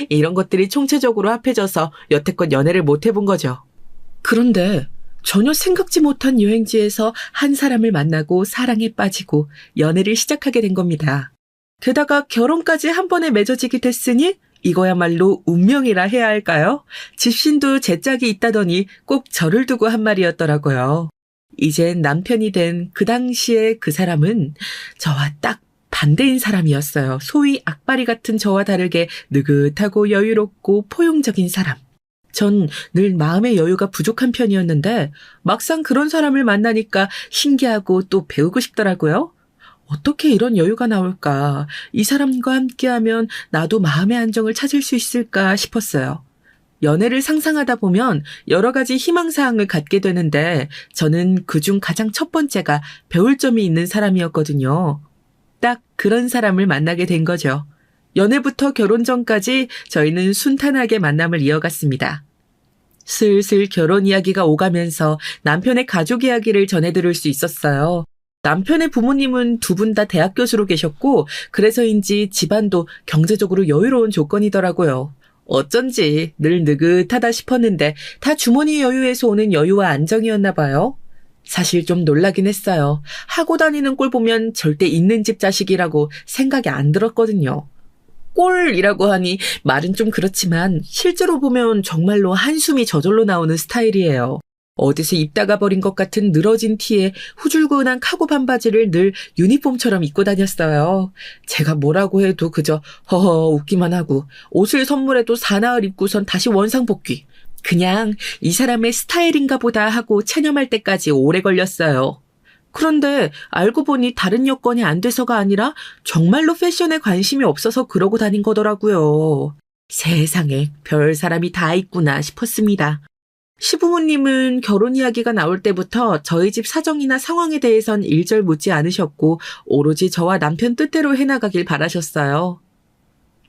이런 것들이 총체적으로 합해져서 여태껏 연애를 못 해본 거죠. 그런데 전혀 생각지 못한 여행지에서 한 사람을 만나고 사랑에 빠지고 연애를 시작하게 된 겁니다. 게다가 결혼까지 한 번에 맺어지게 됐으니 이거야말로 운명이라 해야 할까요? 집신도 제 짝이 있다더니 꼭 저를 두고 한 말이었더라고요. 이젠 남편이 된 그 당시에 그 사람은 저와 딱 반대인 사람이었어요. 소위 악바리 같은 저와 다르게 느긋하고 여유롭고 포용적인 사람. 전 늘 마음의 여유가 부족한 편이었는데 막상 그런 사람을 만나니까 신기하고 또 배우고 싶더라고요. 어떻게 이런 여유가 나올까? 이 사람과 함께하면 나도 마음의 안정을 찾을 수 있을까 싶었어요. 연애를 상상하다 보면 여러 가지 희망사항을 갖게 되는데 저는 그중 가장 첫 번째가 배울 점이 있는 사람이었거든요. 딱 그런 사람을 만나게 된 거죠. 연애부터 결혼 전까지 저희는 순탄하게 만남을 이어갔습니다. 슬슬 결혼 이야기가 오가면서 남편의 가족 이야기를 전해들을 수 있었어요. 남편의 부모님은 두 분 다 대학 교수로 계셨고 그래서인지 집안도 경제적으로 여유로운 조건이더라고요. 어쩐지 늘 느긋하다 싶었는데 다 주머니 여유에서 오는 여유와 안정이었나 봐요. 사실 좀 놀라긴 했어요. 하고 다니는 꼴 보면 절대 있는 집 자식이라고 생각이 안 들었거든요. 꼴이라고 하니 말은 좀 그렇지만 실제로 보면 정말로 한숨이 저절로 나오는 스타일이에요. 어디서 입다가 버린 것 같은 늘어진 티에 후줄근한 카고 반바지를 늘 유니폼처럼 입고 다녔어요. 제가 뭐라고 해도 그저 허허 웃기만 하고 옷을 선물해도 사나흘 입고선 다시 원상복귀. 그냥 이 사람의 스타일인가 보다 하고 체념할 때까지 오래 걸렸어요. 그런데 알고 보니 다른 여건이 안 돼서가 아니라 정말로 패션에 관심이 없어서 그러고 다닌 거더라고요. 세상에 별 사람이 다 있구나 싶었습니다. 시부모님은 결혼 이야기가 나올 때부터 저희 집 사정이나 상황에 대해선 일절 묻지 않으셨고 오로지 저와 남편 뜻대로 해나가길 바라셨어요.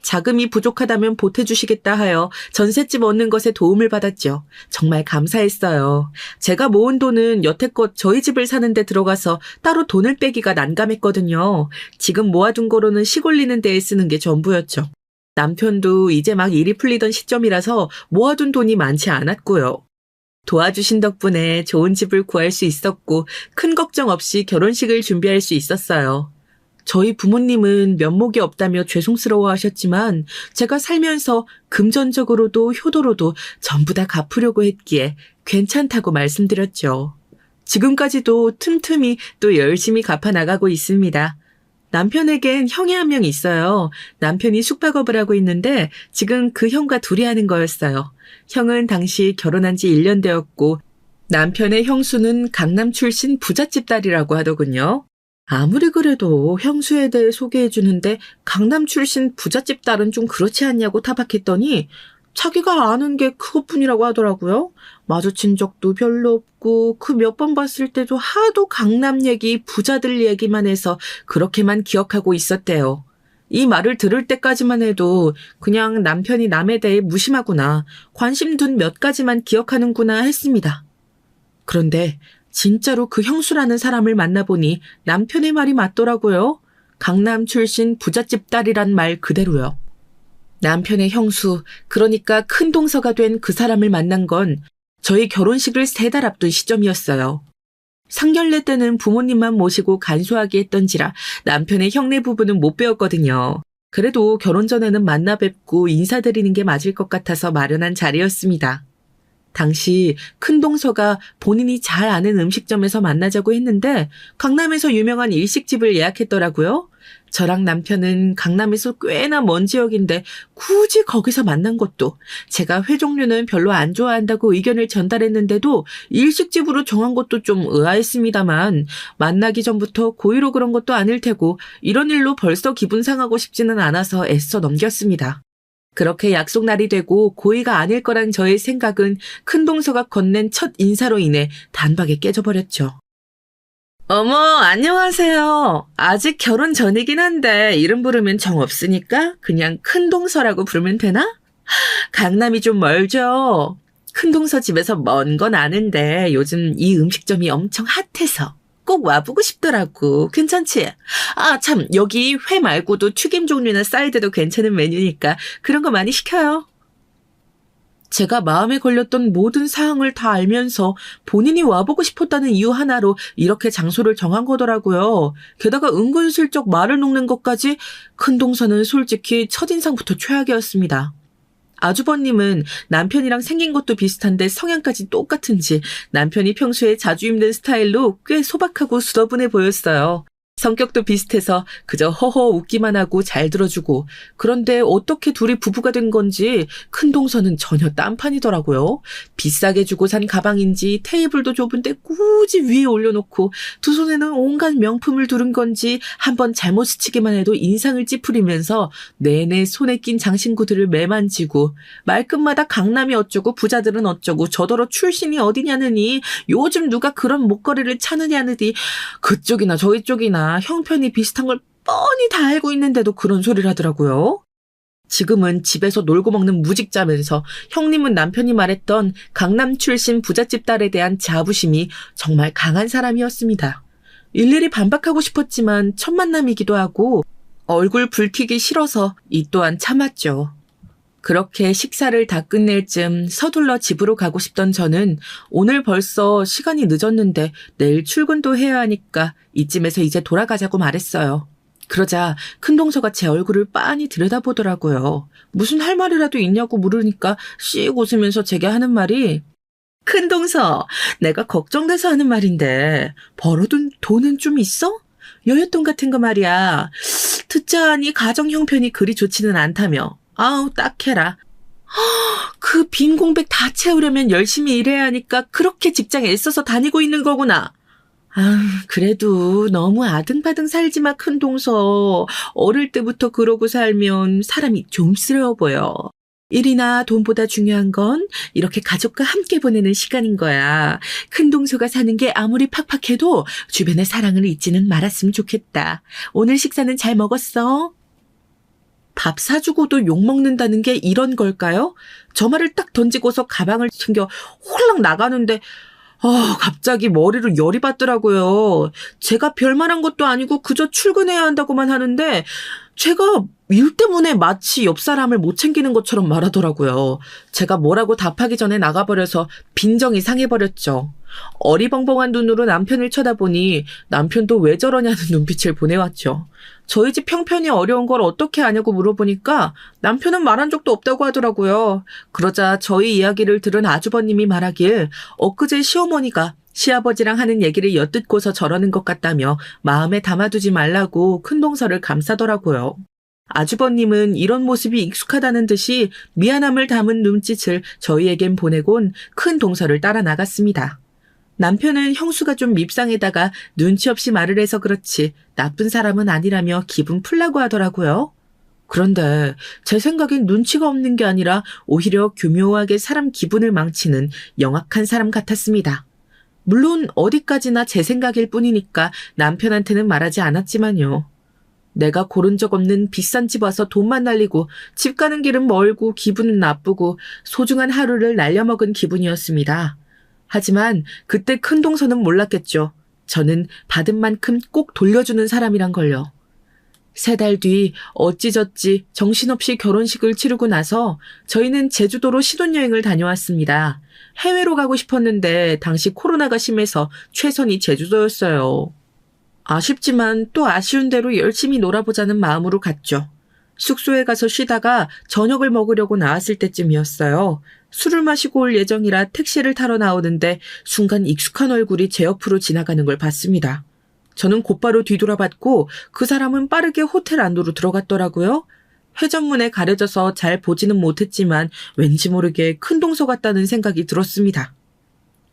자금이 부족하다면 보태주시겠다 하여 전셋집 얻는 것에 도움을 받았죠. 정말 감사했어요. 제가 모은 돈은 여태껏 저희 집을 사는 데 들어가서 따로 돈을 빼기가 난감했거든요. 지금 모아둔 거로는 시골리는 데에 쓰는 게 전부였죠. 남편도 이제 막 일이 풀리던 시점이라서 모아둔 돈이 많지 않았고요. 도와주신 덕분에 좋은 집을 구할 수 있었고 큰 걱정 없이 결혼식을 준비할 수 있었어요. 저희 부모님은 면목이 없다며 죄송스러워 하셨지만 제가 살면서 금전적으로도 효도로도 전부 다 갚으려고 했기에 괜찮다고 말씀드렸죠. 지금까지도 틈틈이 또 열심히 갚아나가고 있습니다. 남편에겐 형이 한 명 있어요. 남편이 숙박업을 하고 있는데 지금 그 형과 둘이 하는 거였어요. 형은 당시 결혼한 지 1년 되었고 남편의 형수는 강남 출신 부잣집 딸이라고 하더군요. 아무리 그래도 형수에 대해 소개해 주는데 강남 출신 부잣집 딸은 좀 그렇지 않냐고 타박했더니 자기가 아는 게 그것뿐이라고 하더라고요. 마주친 적도 별로 없고 그 몇 번 봤을 때도 하도 강남 얘기, 부자들 얘기만 해서 그렇게만 기억하고 있었대요. 이 말을 들을 때까지만 해도 그냥 남편이 남에 대해 무심하구나, 관심 둔 몇 가지만 기억하는구나 했습니다. 그런데 진짜로 그 형수라는 사람을 만나보니 남편의 말이 맞더라고요. 강남 출신 부잣집 딸이란 말 그대로요. 남편의 형수, 그러니까 큰 동서가 된 그 사람을 만난 건 저희 결혼식을 3달 앞둔 시점이었어요. 상견례 때는 부모님만 모시고 간소하게 했던지라 남편의 형네 부부는 못 뵈었거든요. 그래도 결혼 전에는 만나 뵙고 인사드리는 게 맞을 것 같아서 마련한 자리였습니다. 당시 큰 동서가 본인이 잘 아는 음식점에서 만나자고 했는데 강남에서 유명한 일식집을 예약했더라고요. 저랑 남편은 강남에서 꽤나 먼 지역인데 굳이 거기서 만난 것도, 제가 회 종류는 별로 안 좋아한다고 의견을 전달했는데도 일식집으로 정한 것도 좀 의아했습니다만 만나기 전부터 고의로 그런 것도 아닐 테고 이런 일로 벌써 기분 상하고 싶지는 않아서 애써 넘겼습니다. 그렇게 약속 날이 되고 고의가 아닐 거란 저의 생각은 큰 동서가 건넨 첫 인사로 인해 단박에 깨져버렸죠. 어머, 안녕하세요. 아직 결혼 전이긴 한데 이름 부르면 정 없으니까 그냥 큰 동서라고 부르면 되나? 강남이 좀 멀죠? 큰 동서 집에서 먼 건 아는데 요즘 이 음식점이 엄청 핫해서 꼭 와보고 싶더라고. 괜찮지? 아, 참, 여기 회 말고도 튀김 종류나 사이드도 괜찮은 메뉴니까 그런 거 많이 시켜요. 제가 마음에 걸렸던 모든 사항을 다 알면서 본인이 와보고 싶었다는 이유 하나로 이렇게 장소를 정한 거더라고요. 게다가 은근슬쩍 말을 놓는 것까지. 큰 동서는 솔직히 첫인상부터 최악이었습니다. 아주버님은 남편이랑 생긴 것도 비슷한데 성향까지 똑같은지 남편이 평소에 자주 입는 스타일로 꽤 소박하고 수더분해 보였어요. 성격도 비슷해서 그저 허허 웃기만 하고 잘 들어주고, 그런데 어떻게 둘이 부부가 된 건지 큰 동서는 전혀 딴판이더라고요. 비싸게 주고 산 가방인지 테이블도 좁은데 굳이 위에 올려놓고 두 손에는 온갖 명품을 두른 건지 한번 잘못 스치기만 해도 인상을 찌푸리면서 내내 손에 낀 장신구들을 매만지고, 말끝마다 강남이 어쩌고 부자들은 어쩌고 저더러 출신이 어디냐느니 요즘 누가 그런 목걸이를 차느냐느니 그쪽이나 저희 쪽이나 형편이 비슷한 걸 뻔히 다 알고 있는데도 그런 소리를 하더라고요. 지금은 집에서 놀고 먹는 무직자면서 형님은 남편이 말했던 강남 출신 부잣집 딸에 대한 자부심이 정말 강한 사람이었습니다. 일일이 반박하고 싶었지만 첫 만남이기도 하고 얼굴 붉히기 싫어서 이 또한 참았죠. 그렇게 식사를 다 끝낼 쯤 서둘러 집으로 가고 싶던 저는 오늘 벌써 시간이 늦었는데 내일 출근도 해야 하니까 이쯤에서 이제 돌아가자고 말했어요. 그러자 큰동서가 제 얼굴을 빤히 들여다보더라고요. 무슨 할 말이라도 있냐고 물으니까 씩 웃으면서 제게 하는 말이, 큰동서, 내가 걱정돼서 하는 말인데 벌어둔 돈은 좀 있어? 여윳돈 같은 거 말이야. 듣자 하니 가정 형편이 그리 좋지는 않다며. 아우 딱해라. 그 빈 공백 다 채우려면 열심히 일해야 하니까 그렇게 직장에 애써서 다니고 있는 거구나. 그래도 너무 아등바등 살지 마, 큰동서. 어릴 때부터 그러고 살면 사람이 좀스러워 보여. 일이나 돈보다 중요한 건 이렇게 가족과 함께 보내는 시간인 거야. 큰동서가 사는 게 아무리 팍팍해도 주변의 사랑을 잊지는 말았으면 좋겠다. 오늘 식사는 잘 먹었어? 밥 사주고도 욕먹는다는 게 이런 걸까요? 저 말을 딱 던지고서 가방을 챙겨 홀랑 나가는데 갑자기 머리로 열이 받더라고요. 제가 별말한 것도 아니고 그저 출근해야 한다고만 하는데 제가 일 때문에 마치 옆 사람을 못 챙기는 것처럼 말하더라고요. 제가 뭐라고 답하기 전에 나가버려서 빈정이 상해버렸죠. 어리벙벙한 눈으로 남편을 쳐다보니 남편도 왜 저러냐는 눈빛을 보내왔죠. 저희 집 형편이 어려운 걸 어떻게 아냐고 물어보니까 남편은 말한 적도 없다고 하더라고요. 그러자 저희 이야기를 들은 아주버님이 말하길 엊그제 시어머니가 시아버지랑 하는 얘기를 엿듣고서 저러는 것 같다며 마음에 담아두지 말라고 큰동서를 감싸더라고요. 아주버님은 이런 모습이 익숙하다는 듯이 미안함을 담은 눈짓을 저희에겐 보내곤 큰동서를 따라 나갔습니다. 남편은 형수가 좀 밉상에다가 눈치 없이 말을 해서 그렇지 나쁜 사람은 아니라며 기분 풀라고 하더라고요. 그런데 제 생각엔 눈치가 없는 게 아니라 오히려 교묘하게 사람 기분을 망치는 영악한 사람 같았습니다. 물론 어디까지나 제 생각일 뿐이니까 남편한테는 말하지 않았지만요. 내가 고른 적 없는 비싼 집 와서 돈만 날리고 집 가는 길은 멀고 기분은 나쁘고 소중한 하루를 날려먹은 기분이었습니다. 하지만 그때 큰동서는 몰랐겠죠. 저는 받은 만큼 꼭 돌려주는 사람이란 걸요. 3달 뒤 어찌저찌 정신없이 결혼식을 치르고 나서 저희는 제주도로 신혼여행을 다녀왔습니다. 해외로 가고 싶었는데 당시 코로나가 심해서 최선이 제주도였어요. 아쉽지만 또 아쉬운 대로 열심히 놀아보자는 마음으로 갔죠. 숙소에 가서 쉬다가 저녁을 먹으려고 나왔을 때쯤이었어요. 술을 마시고 올 예정이라 택시를 타러 나오는데 순간 익숙한 얼굴이 제 옆으로 지나가는 걸 봤습니다. 저는 곧바로 뒤돌아봤고 그 사람은 빠르게 호텔 안으로 들어갔더라고요. 회전문에 가려져서 잘 보지는 못했지만 왠지 모르게 큰동서 같다는 생각이 들었습니다.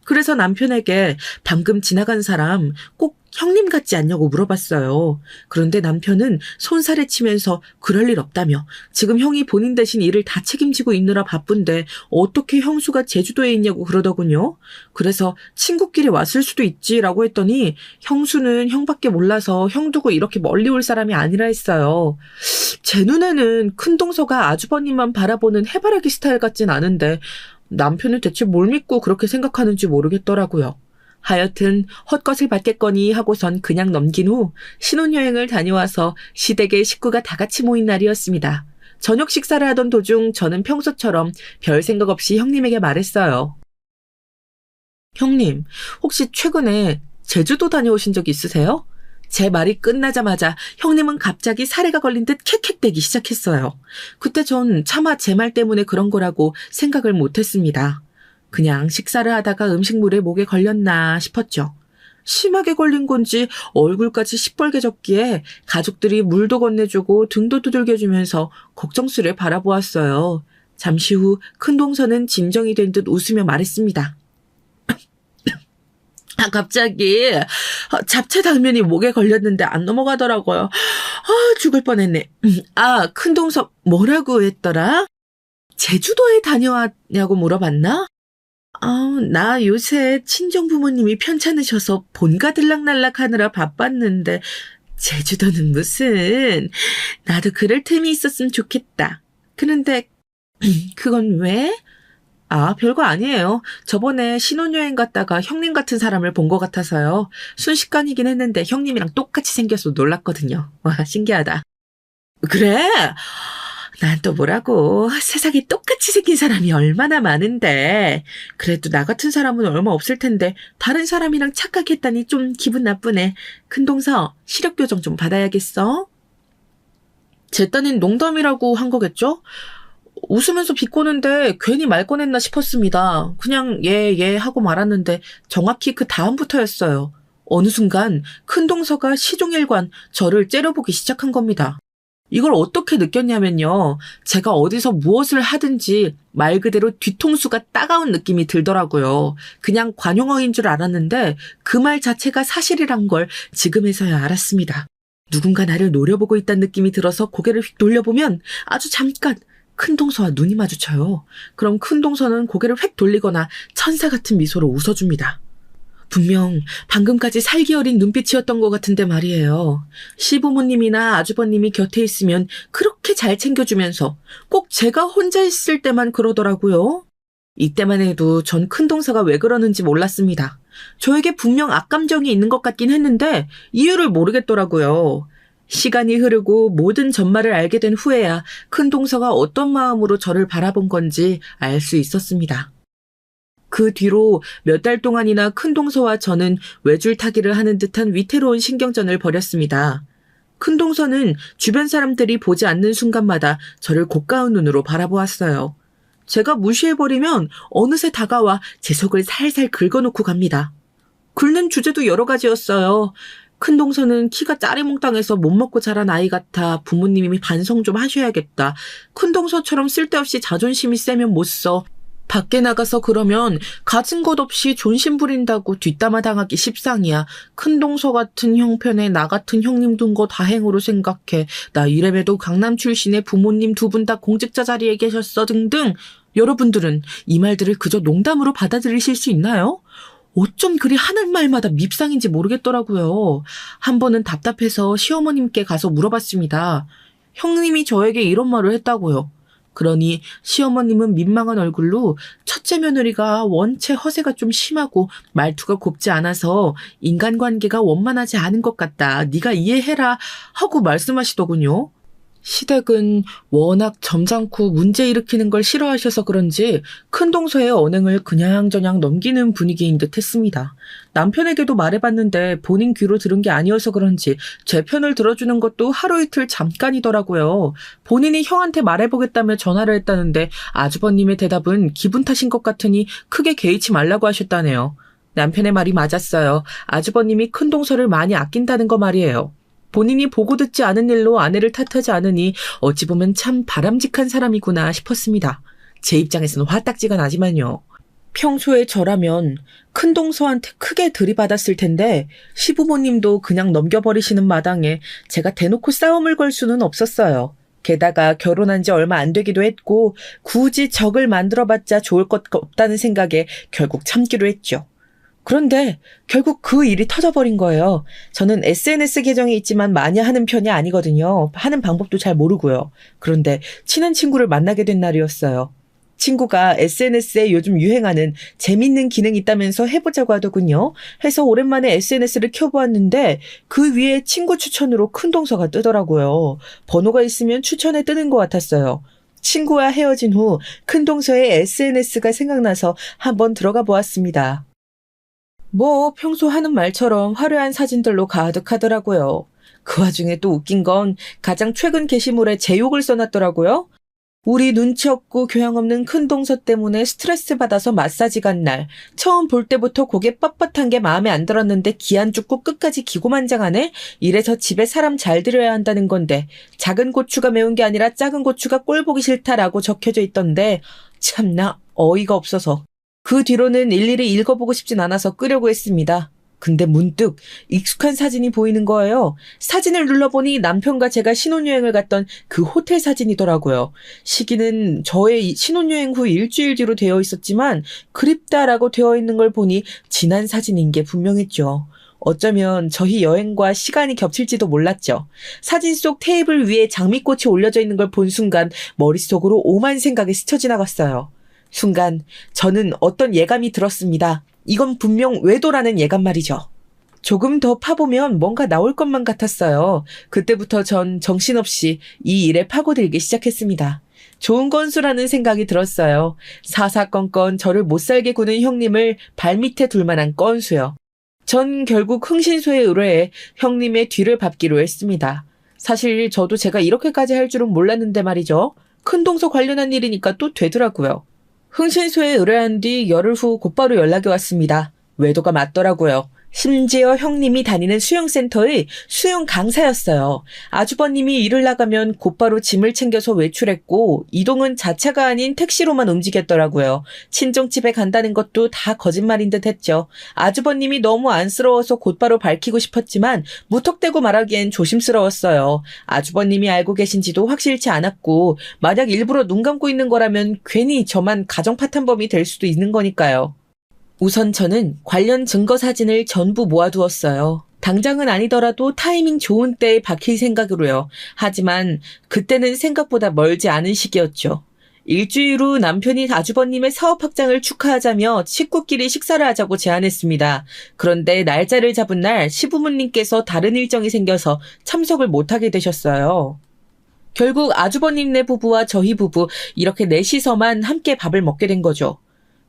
그래서 남편에게 방금 지나간 사람 꼭 형님 같지 않냐고 물어봤어요. 그런데 남편은 손살에 치면서 그럴 일 없다며 지금 형이 본인 대신 일을 다 책임지고 있느라 바쁜데 어떻게 형수가 제주도에 있냐고 그러더군요. 그래서 친구끼리 왔을 수도 있지라고 했더니 형수는 형밖에 몰라서 형 두고 이렇게 멀리 올 사람이 아니라 했어요. 제 눈에는 큰동서가 아주버님만 바라보는 해바라기 스타일 같진 않은데 남편은 대체 뭘 믿고 그렇게 생각하는지 모르겠더라고요. 하여튼 헛것을 받겠거니 하고선 그냥 넘긴 후 신혼여행을 다녀와서 시댁의 식구가 다 같이 모인 날이었습니다. 저녁 식사를 하던 도중 저는 평소처럼 별 생각 없이 형님에게 말했어요. 형님, 혹시 최근에 제주도 다녀오신 적 있으세요? 제 말이 끝나자마자 형님은 갑자기 사례가 걸린 듯 캑캑대기 시작했어요. 그때 전 차마 제 말 때문에 그런 거라고 생각을 못했습니다. 그냥 식사를 하다가 음식물에 목에 걸렸나 싶었죠. 심하게 걸린 건지 얼굴까지 시뻘개졌기에 가족들이 물도 건네주고 등도 두들겨주면서 걱정스레 바라보았어요. 잠시 후 큰동서는 진정이 된 듯 웃으며 말했습니다. 갑자기 잡채 당면이 목에 걸렸는데 안 넘어가더라고요. 죽을 뻔했네. 큰동서 뭐라고 했더라? 제주도에 다녀왔냐고 물어봤나? 나 요새 친정 부모님이 편찮으셔서 본가 들락날락 하느라 바빴는데 제주도는 무슨. 나도 그럴 틈이 있었으면 좋겠다. 그런데 그건 왜? 별거 아니에요. 저번에 신혼여행 갔다가 형님 같은 사람을 본 것 같아서요. 순식간이긴 했는데 형님이랑 똑같이 생겨서 놀랐거든요. 와, 신기하다. 그래? 난 또 뭐라고. 세상에 똑같이 생긴 사람이 얼마나 많은데. 그래도 나 같은 사람은 얼마 없을 텐데 다른 사람이랑 착각했다니 좀 기분 나쁘네. 큰동서, 시력교정 좀 받아야겠어. 제 딴엔 농담이라고 한 거겠죠? 웃으면서 비꼬는데 괜히 말 꺼냈나 싶었습니다. 그냥 예 하고 말았는데 정확히 그 다음부터였어요. 어느 순간 큰동서가 시종일관 저를 째려보기 시작한 겁니다. 이걸 어떻게 느꼈냐면요. 제가 어디서 무엇을 하든지 말 그대로 뒤통수가 따가운 느낌이 들더라고요. 그냥 관용어인 줄 알았는데 그 말 자체가 사실이란 걸 지금에서야 알았습니다. 누군가 나를 노려보고 있다는 느낌이 들어서 고개를 휙 돌려보면 아주 잠깐 큰동서와 눈이 마주쳐요. 그럼 큰동서는 고개를 휙 돌리거나 천사 같은 미소로 웃어줍니다. 분명 방금까지 살기 어린 눈빛이었던 것 같은데 말이에요. 시부모님이나 아주버님이 곁에 있으면 그렇게 잘 챙겨주면서 꼭 제가 혼자 있을 때만 그러더라고요. 이때만 해도 전 큰동서가 왜 그러는지 몰랐습니다. 저에게 분명 악감정이 있는 것 같긴 했는데 이유를 모르겠더라고요. 시간이 흐르고 모든 전말을 알게 된 후에야 큰동서가 어떤 마음으로 저를 바라본 건지 알 수 있었습니다. 그 뒤로 몇 달 동안이나 큰동서와 저는 외줄타기를 하는 듯한 위태로운 신경전을 벌였습니다. 큰동서는 주변 사람들이 보지 않는 순간마다 저를 고가운 눈으로 바라보았어요. 제가 무시해버리면 어느새 다가와 제 속을 살살 긁어놓고 갑니다. 긁는 주제도 여러 가지였어요. 큰동서는 키가 짜리몽땅해서 못 먹고 자란 아이 같아 부모님이 반성 좀 하셔야겠다. 큰동서처럼 쓸데없이 자존심이 세면 못 써. 밖에 나가서 그러면 가진 것 없이 존심 부린다고 뒷담화 당하기 십상이야. 큰동서 같은 형편에 나 같은 형님 둔 거 다행으로 생각해. 나 이래봬도 강남 출신의 부모님 두 분 다 공직자 자리에 계셨어 등등. 여러분들은 이 말들을 그저 농담으로 받아들이실 수 있나요? 어쩜 그리 하는 말마다 밉상인지 모르겠더라고요. 한 번은 답답해서 시어머님께 가서 물어봤습니다. 형님이 저에게 이런 말을 했다고요. 그러니 시어머님은 민망한 얼굴로 첫째 며느리가 원체 허세가 좀 심하고 말투가 곱지 않아서 인간관계가 원만하지 않은 것 같다. 네가 이해해라 하고 말씀하시더군요. 시댁은 워낙 점잖고 문제 일으키는 걸 싫어하셔서 그런지 큰동서의 언행을 그냥저냥 넘기는 분위기인 듯 했습니다. 남편에게도 말해봤는데 본인 귀로 들은 게 아니어서 그런지 제 편을 들어주는 것도 하루 이틀 잠깐이더라고요. 본인이 형한테 말해보겠다며 전화를 했다는데 아주버님의 대답은 기분 탓인 것 같으니 크게 개의치 말라고 하셨다네요. 남편의 말이 맞았어요. 아주버님이 큰동서를 많이 아낀다는 거 말이에요. 본인이 보고 듣지 않은 일로 아내를 탓하지 않으니 어찌 보면 참 바람직한 사람이구나 싶었습니다. 제 입장에서는 화딱지가 나지만요. 평소에 저라면 큰동서한테 크게 들이받았을 텐데 시부모님도 그냥 넘겨버리시는 마당에 제가 대놓고 싸움을 걸 수는 없었어요. 게다가 결혼한 지 얼마 안 되기도 했고 굳이 적을 만들어봤자 좋을 것 없다는 생각에 결국 참기로 했죠. 그런데 결국 그 일이 터져버린 거예요. 저는 SNS 계정이 있지만 많이 하는 편이 아니거든요. 하는 방법도 잘 모르고요. 그런데 친한 친구를 만나게 된 날이었어요. 친구가 SNS에 요즘 유행하는 재밌는 기능이 있다면서 해보자고 하더군요. 해서 오랜만에 SNS를 켜보았는데 그 위에 친구 추천으로 큰동서가 뜨더라고요. 번호가 있으면 추천에 뜨는 것 같았어요. 친구와 헤어진 후 큰동서의 SNS가 생각나서 한번 들어가 보았습니다. 뭐 평소 하는 말처럼 화려한 사진들로 가득하더라고요. 그 와중에 또 웃긴 건 가장 최근 게시물에 제 욕을 써놨더라고요. 우리 눈치 없고 교양 없는 큰 동서 때문에 스트레스 받아서 마사지 간 날. 처음 볼 때부터 고개 뻣뻣한 게 마음에 안 들었는데 기안 죽고 끝까지 기고만장하네? 이래서 집에 사람 잘 들여야 한다는 건데 작은 고추가 매운 게 아니라 작은 고추가 꼴 보기 싫다라고 적혀져 있던데 참나 어이가 없어서. 그 뒤로는 일일이 읽어보고 싶진 않아서 끄려고 했습니다. 근데 문득 익숙한 사진이 보이는 거예요. 사진을 눌러보니 남편과 제가 신혼여행을 갔던 그 호텔 사진이더라고요. 시기는 저의 신혼여행 후 일주일 뒤로 되어 있었지만 그립다라고 되어 있는 걸 보니 지난 사진인 게 분명했죠. 어쩌면 저희 여행과 시간이 겹칠지도 몰랐죠. 사진 속 테이블 위에 장미꽃이 올려져 있는 걸 본 순간 머릿속으로 오만 생각이 스쳐 지나갔어요. 순간 저는 어떤 예감이 들었습니다. 이건 분명 외도라는 예감 말이죠. 조금 더 파보면 뭔가 나올 것만 같았어요. 그때부터 전 정신없이 이 일에 파고들기 시작했습니다. 좋은 건수라는 생각이 들었어요. 사사건건 저를 못살게 구는 형님을 발밑에 둘 만한 건수요. 전 결국 흥신소에 의뢰해 형님의 뒤를 밟기로 했습니다. 사실 저도 제가 이렇게까지 할 줄은 몰랐는데 말이죠. 큰 동서 관련한 일이니까 또 되더라고요. 흥신소에 의뢰한 뒤 열흘 후 곧바로 연락이 왔습니다. 외도가 맞더라고요. 심지어 형님이 다니는 수영센터의 수영 강사였어요. 아주버님이 일을 나가면 곧바로 짐을 챙겨서 외출했고 이동은 자차가 아닌 택시로만 움직였더라고요. 친정집에 간다는 것도 다 거짓말인 듯 했죠. 아주버님이 너무 안쓰러워서 곧바로 밝히고 싶었지만 무턱대고 말하기엔 조심스러웠어요. 아주버님이 알고 계신지도 확실치 않았고 만약 일부러 눈 감고 있는 거라면 괜히 저만 가정 파탄범이 될 수도 있는 거니까요. 우선 저는 관련 증거 사진을 전부 모아두었어요. 당장은 아니더라도 타이밍 좋은 때에 박힐 생각으로요. 하지만 그때는 생각보다 멀지 않은 시기였죠. 일주일 후 남편이 아주버님의 사업 확장을 축하하자며 식구끼리 식사를 하자고 제안했습니다. 그런데 날짜를 잡은 날 시부모님께서 다른 일정이 생겨서 참석을 못하게 되셨어요. 결국 아주버님네 부부와 저희 부부 이렇게 넷이서만 함께 밥을 먹게 된 거죠.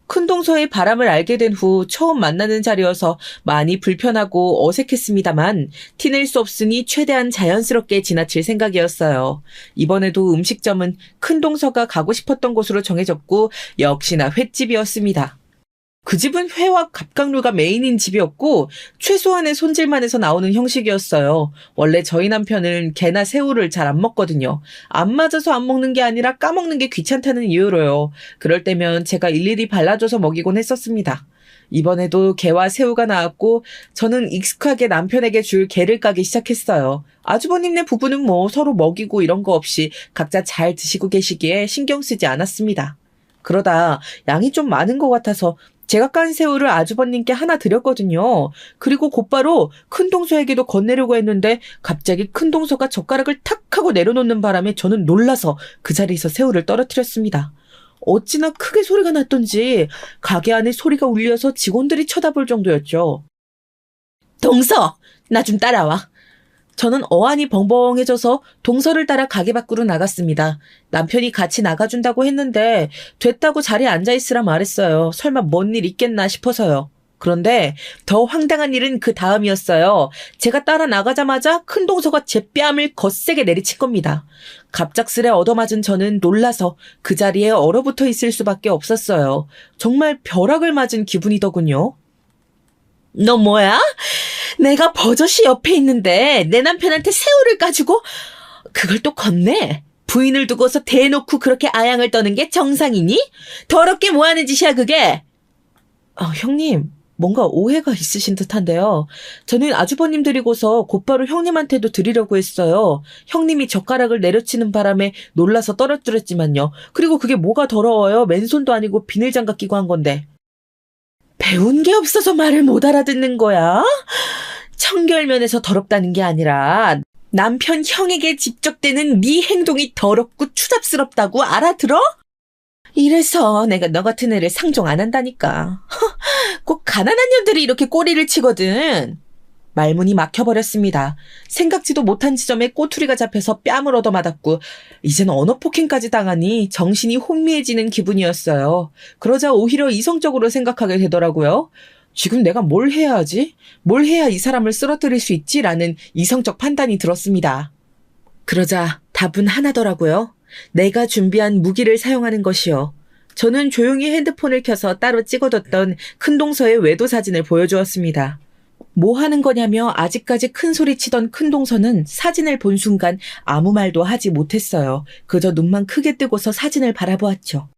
큰동서의 바람을 알게 된 후 처음 만나는 자리여서 많이 불편하고 어색했습니다만 티낼 수 없으니 최대한 자연스럽게 지나칠 생각이었어요. 이번에도 음식점은 큰동서가 가고 싶었던 곳으로 정해졌고 역시나 횟집이었습니다. 그 집은 회와 갑각류가 메인인 집이었고 최소한의 손질만 해서 나오는 형식이었어요. 원래 저희 남편은 게나 새우를 잘 안 먹거든요. 안 맞아서 안 먹는 게 아니라 까먹는 게 귀찮다는 이유로요. 그럴 때면 제가 일일이 발라줘서 먹이곤 했었습니다. 이번에도 게와 새우가 나왔고 저는 익숙하게 남편에게 줄 게를 까기 시작했어요. 아주버님네 부부는 뭐 서로 먹이고 이런 거 없이 각자 잘 드시고 계시기에 신경 쓰지 않았습니다. 그러다 양이 좀 많은 것 같아서 제가 깐 새우를 아주버님께 하나 드렸거든요. 그리고 곧바로 큰동서에게도 건네려고 했는데 갑자기 큰동서가 젓가락을 탁 하고 내려놓는 바람에 저는 놀라서 그 자리에서 새우를 떨어뜨렸습니다. 어찌나 크게 소리가 났던지 가게 안에 소리가 울려서 직원들이 쳐다볼 정도였죠. 동서! 나 좀 따라와. 저는 어안이 벙벙해져서 동서를 따라 가게 밖으로 나갔습니다. 남편이 같이 나가준다고 했는데 됐다고 자리에 앉아있으라 말했어요. 설마 뭔 일 있겠나 싶어서요. 그런데 더 황당한 일은 그 다음이었어요. 제가 따라 나가자마자 큰 동서가 제 뺨을 거세게 내리친 겁니다. 갑작스레 얻어맞은 저는 놀라서 그 자리에 얼어붙어 있을 수밖에 없었어요. 정말 벼락을 맞은 기분이더군요. 너 뭐야? 내가 버젓이 옆에 있는데 내 남편한테 새우를 까주고 그걸 또 건네? 부인을 두고서 대놓고 그렇게 아양을 떠는 게 정상이니? 더럽게 뭐하는 짓이야 그게? 형님, 뭔가 오해가 있으신 듯한데요. 저는 아주버님 드리고서 곧바로 형님한테도 드리려고 했어요. 형님이 젓가락을 내려치는 바람에 놀라서 떨어뜨렸지만요. 그리고 그게 뭐가 더러워요? 맨손도 아니고 비닐장갑 끼고 한 건데. 배운 게 없어서 말을 못 알아듣는 거야? 청결면에서 더럽다는 게 아니라 남편 형에게 직접되는 네 행동이 더럽고 추잡스럽다고 알아들어? 이래서 내가 너 같은 애를 상종 안 한다니까. 꼭 가난한 년들이 이렇게 꼬리를 치거든. 말문이 막혀버렸습니다. 생각지도 못한 지점에 꼬투리가 잡혀서 뺨을 얻어맞았고 이젠 언어 폭행까지 당하니 정신이 혼미해지는 기분이었어요. 그러자 오히려 이성적으로 생각하게 되더라고요. 지금 내가 뭘 해야 하지? 뭘 해야 이 사람을 쓰러뜨릴 수 있지? 라는 이성적 판단이 들었습니다. 그러자 답은 하나더라고요. 내가 준비한 무기를 사용하는 것이요. 저는 조용히 핸드폰을 켜서 따로 찍어뒀던 큰 동서의 외도 사진을 보여주었습니다. 뭐 하는 거냐며 아직까지 큰 소리 치던 큰 동서는 사진을 본 순간 아무 말도 하지 못했어요. 그저 눈만 크게 뜨고서 사진을 바라보았죠.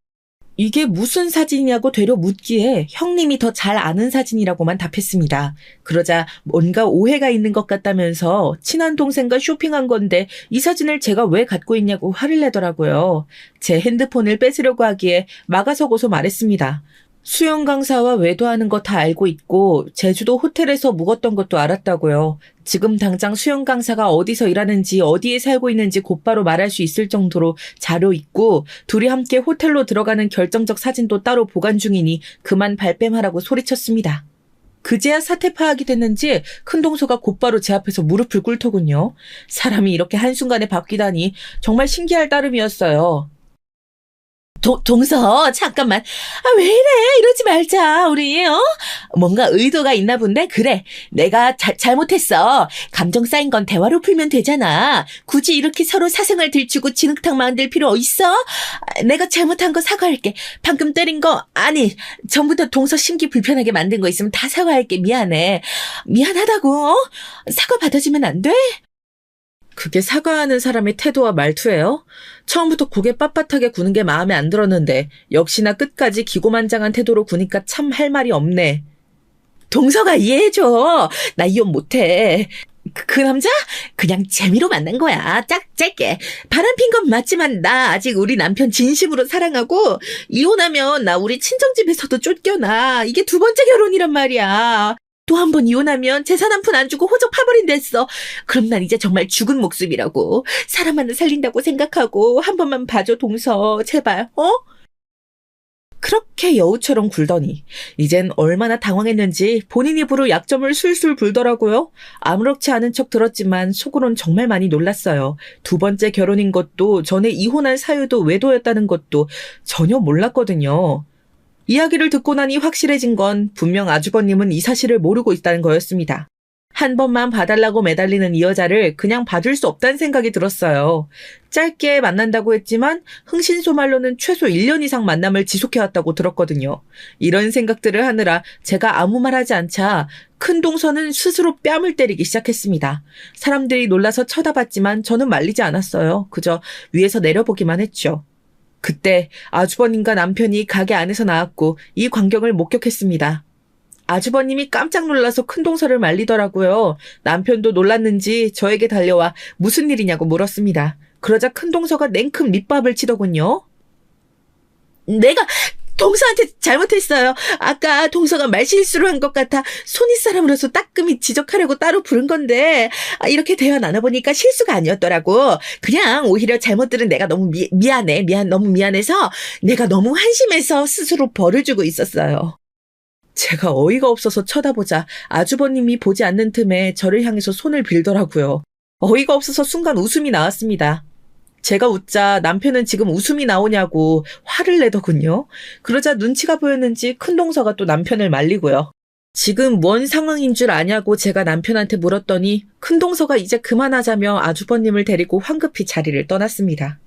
이게 무슨 사진이냐고 되려 묻기에 형님이 더 잘 아는 사진이라고만 답했습니다. 그러자 뭔가 오해가 있는 것 같다면서 친한 동생과 쇼핑한 건데 이 사진을 제가 왜 갖고 있냐고 화를 내더라고요. 제 핸드폰을 뺏으려고 하기에 막아서고서 말했습니다. 수영 강사와 외도하는 거 다 알고 있고 제주도 호텔에서 묵었던 것도 알았다고요. 지금 당장 수영 강사가 어디서 일하는지 어디에 살고 있는지 곧바로 말할 수 있을 정도로 자료 있고 둘이 함께 호텔로 들어가는 결정적 사진도 따로 보관 중이니 그만 발뺌하라고 소리쳤습니다. 그제야 사태 파악이 됐는지 큰 동서가 곧바로 제 앞에서 무릎을 꿇더군요. 사람이 이렇게 한순간에 바뀌다니 정말 신기할 따름이었어요. 동서, 잠깐만. 왜 이래? 이러지 말자, 우리, 뭔가 의도가 있나 본데? 그래. 내가 잘못했어. 감정 쌓인 건 대화로 풀면 되잖아. 굳이 이렇게 서로 사생활 들추고 진흙탕 만들 필요 있어? 내가 잘못한 거 사과할게. 방금 때린 거, 아니, 전부터 동서 심기 불편하게 만든 거 있으면 다 사과할게. 미안해. 미안하다고, 사과 받아주면 안 돼? 그게 사과하는 사람의 태도와 말투예요? 처음부터 고개 빳빳하게 구는 게 마음에 안 들었는데 역시나 끝까지 기고만장한 태도로 구니까 참 할 말이 없네. 동서가 이해해줘. 나 이혼 못해. 그 남자? 그냥 재미로 만난 거야. 짧게. 바람핀 건 맞지만 나 아직 우리 남편 진심으로 사랑하고 이혼하면 나 우리 친정집에서도 쫓겨나. 이게 두 번째 결혼이란 말이야. 또 한 번 이혼하면 재산 한 푼 안 주고 호적 파버린댔어. 그럼 난 이제 정말 죽은 목숨이라고. 사람 하나 살린다고 생각하고 한 번만 봐줘 동서. 제발. 그렇게 여우처럼 굴더니 이젠 얼마나 당황했는지 본인 입으로 약점을 술술 불더라고요. 아무렇지 않은 척 들었지만 속으론 정말 많이 놀랐어요. 두 번째 결혼인 것도 전에 이혼할 사유도 외도였다는 것도 전혀 몰랐거든요. 이야기를 듣고 나니 확실해진 건 분명 아주버님은 이 사실을 모르고 있다는 거였습니다. 한 번만 봐달라고 매달리는 이 여자를 그냥 봐줄 수 없다는 생각이 들었어요. 짧게 만난다고 했지만 흥신소말로는 최소 1년 이상 만남을 지속해왔다고 들었거든요. 이런 생각들을 하느라 제가 아무 말 하지 않자 큰 동서는 스스로 뺨을 때리기 시작했습니다. 사람들이 놀라서 쳐다봤지만 저는 말리지 않았어요. 그저 위에서 내려보기만 했죠. 그때 아주버님과 남편이 가게 안에서 나왔고 이 광경을 목격했습니다. 아주버님이 깜짝 놀라서 큰동서를 말리더라고요. 남편도 놀랐는지 저에게 달려와 무슨 일이냐고 물었습니다. 그러자 큰동서가 냉큼 밑밥을 치더군요. 내가 동서한테 잘못했어요. 아까 동서가 말실수를 한 것 같아 손윗사람으로서 따끔히 지적하려고 따로 부른 건데 이렇게 대화 나눠보니까 실수가 아니었더라고. 그냥 오히려 잘못 들은 내가 너무 미안해. 너무 미안해서 내가 너무 한심해서 스스로 벌을 주고 있었어요. 제가 어이가 없어서 쳐다보자 아주버님이 보지 않는 틈에 저를 향해서 손을 빌더라고요. 어이가 없어서 순간 웃음이 나왔습니다. 제가 웃자 남편은 지금 웃음이 나오냐고 화를 내더군요. 그러자 눈치가 보였는지 큰동서가 또 남편을 말리고요. 지금 뭔 상황인 줄 아냐고 제가 남편한테 물었더니 큰동서가 이제 그만하자며 아주버님을 데리고 황급히 자리를 떠났습니다.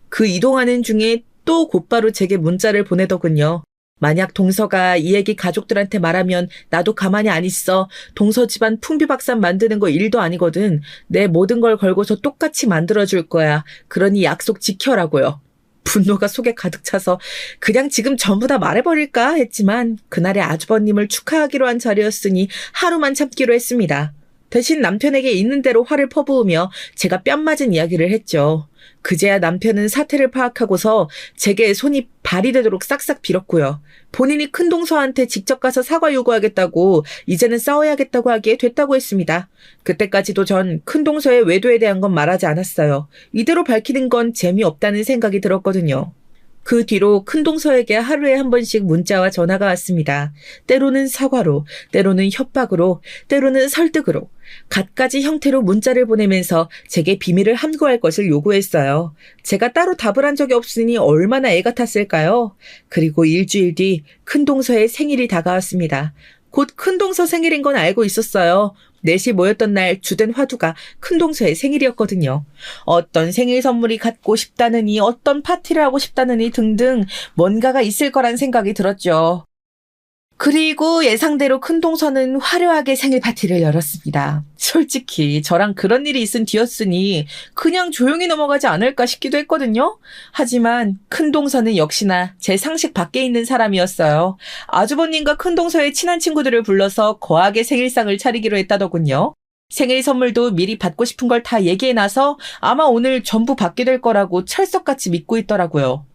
그 이동하는 중에 또 곧바로 제게 문자를 보내더군요. 만약 동서가 이 얘기 가족들한테 말하면 나도 가만히 안 있어. 동서 집안 풍비박산 만드는 거 일도 아니거든. 내 모든 걸 걸고서 똑같이 만들어줄 거야. 그러니 약속 지켜라고요. 분노가 속에 가득 차서 그냥 지금 전부 다 말해버릴까 했지만 그날의 아주버님을 축하하기로 한 자리였으니 하루만 참기로 했습니다. 대신 남편에게 있는 대로 화를 퍼부으며 제가 뺨 맞은 이야기를 했죠. 그제야 남편은 사태를 파악하고서 제게 손이 발이 되도록 싹싹 빌었고요. 본인이 큰동서한테 직접 가서 사과 요구하겠다고 이제는 싸워야겠다고 하기에 됐다고 했습니다. 그때까지도 전 큰동서의 외도에 대한 건 말하지 않았어요. 이대로 밝히는 건 재미없다는 생각이 들었거든요. 그 뒤로 큰동서에게 하루에 한 번씩 문자와 전화가 왔습니다. 때로는 사과로, 때로는 협박으로, 때로는 설득으로 갖가지 형태로 문자를 보내면서 제게 비밀을 함구할 것을 요구했어요. 제가 따로 답을 한 적이 없으니 얼마나 애 같았을까요? 그리고 일주일 뒤 큰동서의 생일이 다가왔습니다. 곧 큰동서 생일인 건 알고 있었어요. 넷이 모였던 날 주된 화두가 큰동서의 생일이었거든요. 어떤 생일 선물이 갖고 싶다느니 어떤 파티를 하고 싶다느니 등등 뭔가가 있을 거란 생각이 들었죠. 그리고 예상대로 큰동서는 화려하게 생일 파티를 열었습니다. 솔직히 저랑 그런 일이 있은 뒤였으니 그냥 조용히 넘어가지 않을까 싶기도 했거든요. 하지만 큰동서는 역시나 제 상식 밖에 있는 사람이었어요. 아주버님과 큰동서의 친한 친구들을 불러서 거하게 생일상을 차리기로 했다더군요. 생일 선물도 미리 받고 싶은 걸 다 얘기해놔서 아마 오늘 전부 받게 될 거라고 철석같이 믿고 있더라고요.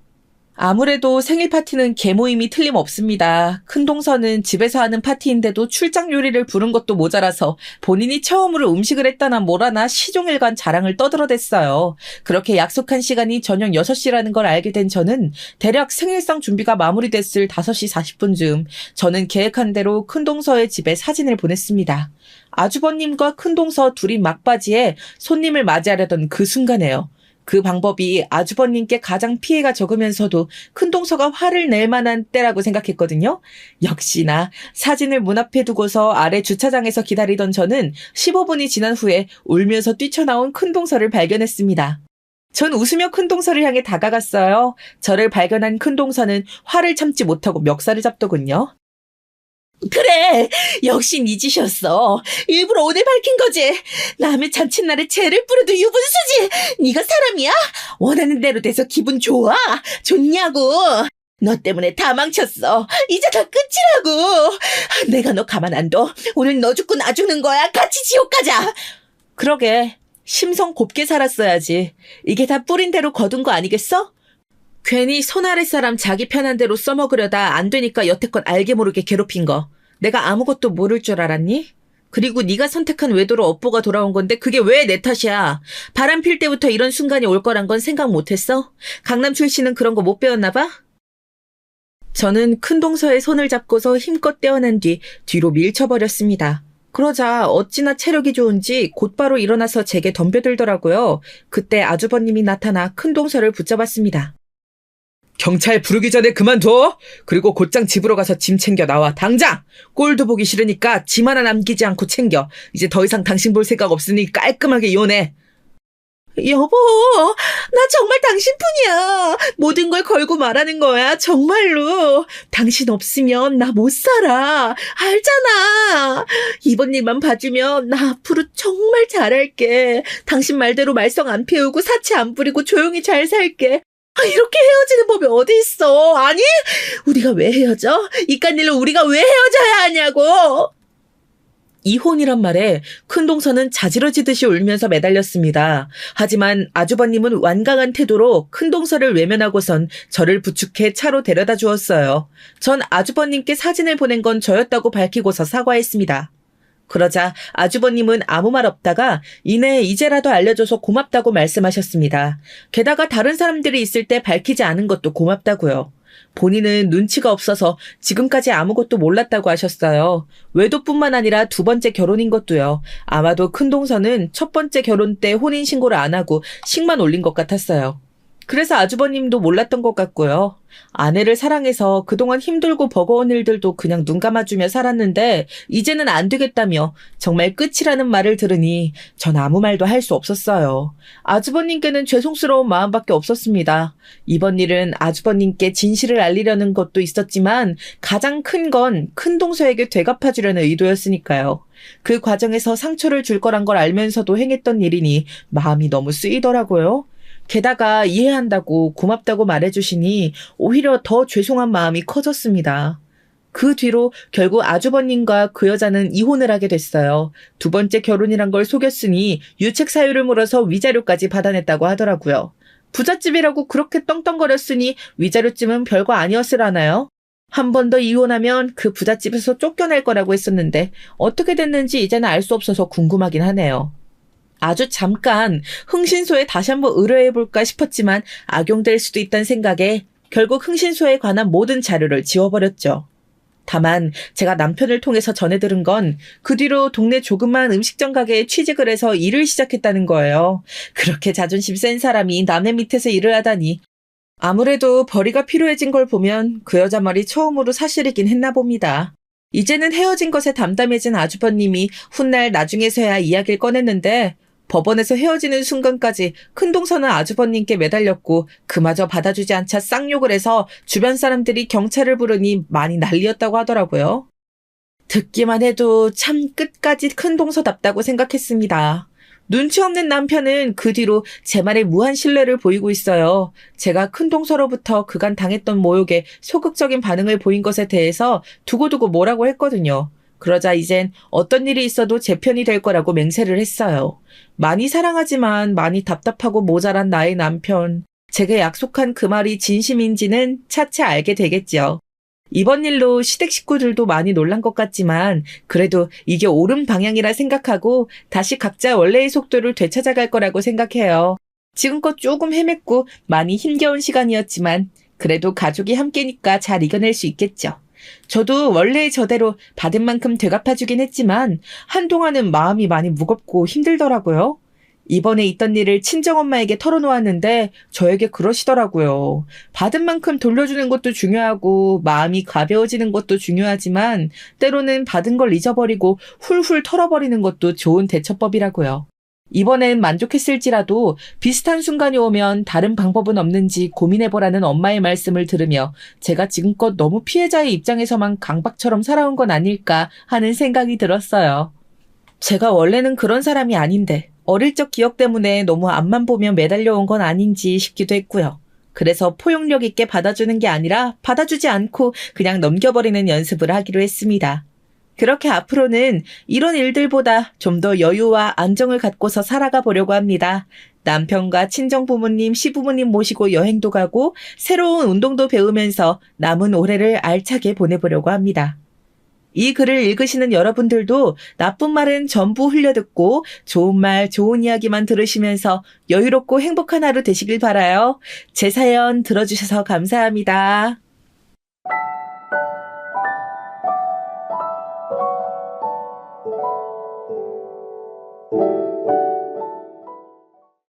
아무래도 생일 파티는 개모임이 틀림없습니다. 큰동서는 집에서 하는 파티인데도 출장 요리를 부른 것도 모자라서 본인이 처음으로 음식을 했다나 뭐라나 시종일관 자랑을 떠들어댔어요. 그렇게 약속한 시간이 저녁 6시라는 걸 알게 된 저는 대략 생일상 준비가 마무리됐을 5시 40분쯤 저는 계획한 대로 큰동서의 집에 사진을 보냈습니다. 아주버님과 큰동서 둘이 막바지에 손님을 맞이하려던 그 순간에요. 그 방법이 아주버님께 가장 피해가 적으면서도 큰동서가 화를 낼 만한 때라고 생각했거든요. 역시나 사진을 문 앞에 두고서 아래 주차장에서 기다리던 저는 15분이 지난 후에 울면서 뛰쳐나온 큰동서를 발견했습니다. 전 웃으며 큰동서를 향해 다가갔어요. 저를 발견한 큰동서는 화를 참지 못하고 멱살을 잡더군요. 그래, 역시 네 짓이었어. 일부러 오늘 밝힌 거지. 남의 잔칫날에 재를 뿌려도 유분수지. 네가 사람이야? 원하는 대로 돼서 기분 좋아? 좋냐고. 너 때문에 다 망쳤어. 이제 다 끝이라고. 내가 너 가만 안 둬. 오늘 너 죽고 나 죽는 거야. 같이 지옥 가자. 그러게, 심성 곱게 살았어야지. 이게 다 뿌린 대로 거둔 거 아니겠어? 괜히 손 아랫사람 자기 편한 대로 써먹으려다 안 되니까 여태껏 알게 모르게 괴롭힌 거. 내가 아무것도 모를 줄 알았니? 그리고 네가 선택한 외도로 업보가 돌아온 건데 그게 왜 내 탓이야? 바람 필 때부터 이런 순간이 올 거란 건 생각 못했어? 강남 출신은 그런 거 못 배웠나 봐? 저는 큰동서의 손을 잡고서 힘껏 떼어낸 뒤 뒤로 밀쳐버렸습니다. 그러자 어찌나 체력이 좋은지 곧바로 일어나서 제게 덤벼들더라고요. 그때 아주버님이 나타나 큰동서를 붙잡았습니다. 경찰 부르기 전에 그만둬. 그리고 곧장 집으로 가서 짐 챙겨 나와. 당장. 꼴도 보기 싫으니까 짐 하나 남기지 않고 챙겨. 이제 더 이상 당신 볼 생각 없으니 깔끔하게 이혼해. 여보, 나 정말 당신뿐이야. 모든 걸 걸고 말하는 거야. 정말로. 당신 없으면 나 못 살아. 알잖아. 이번 일만 봐주면 나 앞으로 정말 잘할게. 당신 말대로 말썽 안 피우고 사치 안 부리고 조용히 잘 살게. 이렇게 헤어지는 법이 어디 있어? 아니? 우리가 왜 헤어져? 이깟 일로 우리가 왜 헤어져야 하냐고? 이혼이란 말에 큰동서는 자지러지듯이 울면서 매달렸습니다. 하지만 아주버님은 완강한 태도로 큰동서를 외면하고선 저를 부축해 차로 데려다 주었어요. 전 아주버님께 사진을 보낸 건 저였다고 밝히고서 사과했습니다. 그러자 아주버님은 아무 말 없다가 이내 이제라도 알려줘서 고맙다고 말씀하셨습니다. 게다가 다른 사람들이 있을 때 밝히지 않은 것도 고맙다고요. 본인은 눈치가 없어서 지금까지 아무것도 몰랐다고 하셨어요. 외도뿐만 아니라 두 번째 결혼인 것도요. 아마도 큰동서는 첫 번째 결혼 때 혼인신고를 안 하고 식만 올린 것 같았어요. 그래서 아주버님도 몰랐던 것 같고요. 아내를 사랑해서 그동안 힘들고 버거운 일들도 그냥 눈 감아주며 살았는데 이제는 안 되겠다며 정말 끝이라는 말을 들으니 전 아무 말도 할 수 없었어요. 아주버님께는 죄송스러운 마음밖에 없었습니다. 이번 일은 아주버님께 진실을 알리려는 것도 있었지만 가장 큰 건 큰동서에게 되갚아주려는 의도였으니까요. 그 과정에서 상처를 줄 거란 걸 알면서도 행했던 일이니 마음이 너무 쓰이더라고요. 게다가 이해한다고 고맙다고 말해주시니 오히려 더 죄송한 마음이 커졌습니다. 그 뒤로 결국 아주버님과 그 여자는 이혼을 하게 됐어요. 두 번째 결혼이란 걸 속였으니 유책 사유를 물어서 위자료까지 받아냈다고 하더라고요. 부잣집이라고 그렇게 떵떵거렸으니 위자료쯤은 별거 아니었으라나요? 한 번 더 이혼하면 그 부잣집에서 쫓겨날 거라고 했었는데 어떻게 됐는지 이제는 알 수 없어서 궁금하긴 하네요. 아주 잠깐 흥신소에 다시 한번 의뢰해볼까 싶었지만 악용될 수도 있다는 생각에 결국 흥신소에 관한 모든 자료를 지워버렸죠. 다만 제가 남편을 통해서 전해 들은 건 그 뒤로 동네 조그만 음식점 가게에 취직을 해서 일을 시작했다는 거예요. 그렇게 자존심 센 사람이 남의 밑에서 일을 하다니. 아무래도 벌이가 필요해진 걸 보면 그 여자 말이 처음으로 사실이긴 했나 봅니다. 이제는 헤어진 것에 담담해진 아주버님이 훗날 나중에서야 이야기를 꺼냈는데 법원에서 헤어지는 순간까지 큰동서는 아주버님께 매달렸고 그마저 받아주지 않자 쌍욕을 해서 주변 사람들이 경찰을 부르니 많이 난리였다고 하더라고요. 듣기만 해도 참 끝까지 큰동서답다고 생각했습니다. 눈치 없는 남편은 그 뒤로 제 말에 무한 신뢰를 보이고 있어요. 제가 큰동서로부터 그간 당했던 모욕에 소극적인 반응을 보인 것에 대해서 두고두고 뭐라고 했거든요. 그러자 이젠 어떤 일이 있어도 제 편이 될 거라고 맹세를 했어요. 많이 사랑하지만 많이 답답하고 모자란 나의 남편. 제가 약속한 그 말이 진심인지는 차차 알게 되겠죠. 이번 일로 시댁 식구들도 많이 놀란 것 같지만 그래도 이게 옳은 방향이라 생각하고 다시 각자 원래의 속도를 되찾아갈 거라고 생각해요. 지금껏 조금 헤맸고 많이 힘겨운 시간이었지만 그래도 가족이 함께니까 잘 이겨낼 수 있겠죠. 저도 원래의 저대로 받은 만큼 되갚아주긴 했지만 한동안은 마음이 많이 무겁고 힘들더라고요. 이번에 있던 일을 친정엄마에게 털어놓았는데 저에게 그러시더라고요. 받은 만큼 돌려주는 것도 중요하고 마음이 가벼워지는 것도 중요하지만 때로는 받은 걸 잊어버리고 훌훌 털어버리는 것도 좋은 대처법이라고요. 이번엔 만족했을지라도 비슷한 순간이 오면 다른 방법은 없는지 고민해보라는 엄마의 말씀을 들으며 제가 지금껏 너무 피해자의 입장에서만 강박처럼 살아온 건 아닐까 하는 생각이 들었어요. 제가 원래는 그런 사람이 아닌데 어릴 적 기억 때문에 너무 앞만 보며 매달려온 건 아닌지 싶기도 했고요. 그래서 포용력 있게 받아주는 게 아니라 받아주지 않고 그냥 넘겨버리는 연습을 하기로 했습니다. 그렇게 앞으로는 이런 일들보다 좀 더 여유와 안정을 갖고서 살아가 보려고 합니다. 남편과 친정부모님, 시부모님 모시고 여행도 가고 새로운 운동도 배우면서 남은 올해를 알차게 보내보려고 합니다. 이 글을 읽으시는 여러분들도 나쁜 말은 전부 흘려듣고 좋은 말, 좋은 이야기만 들으시면서 여유롭고 행복한 하루 되시길 바라요. 제 사연 들어주셔서 감사합니다.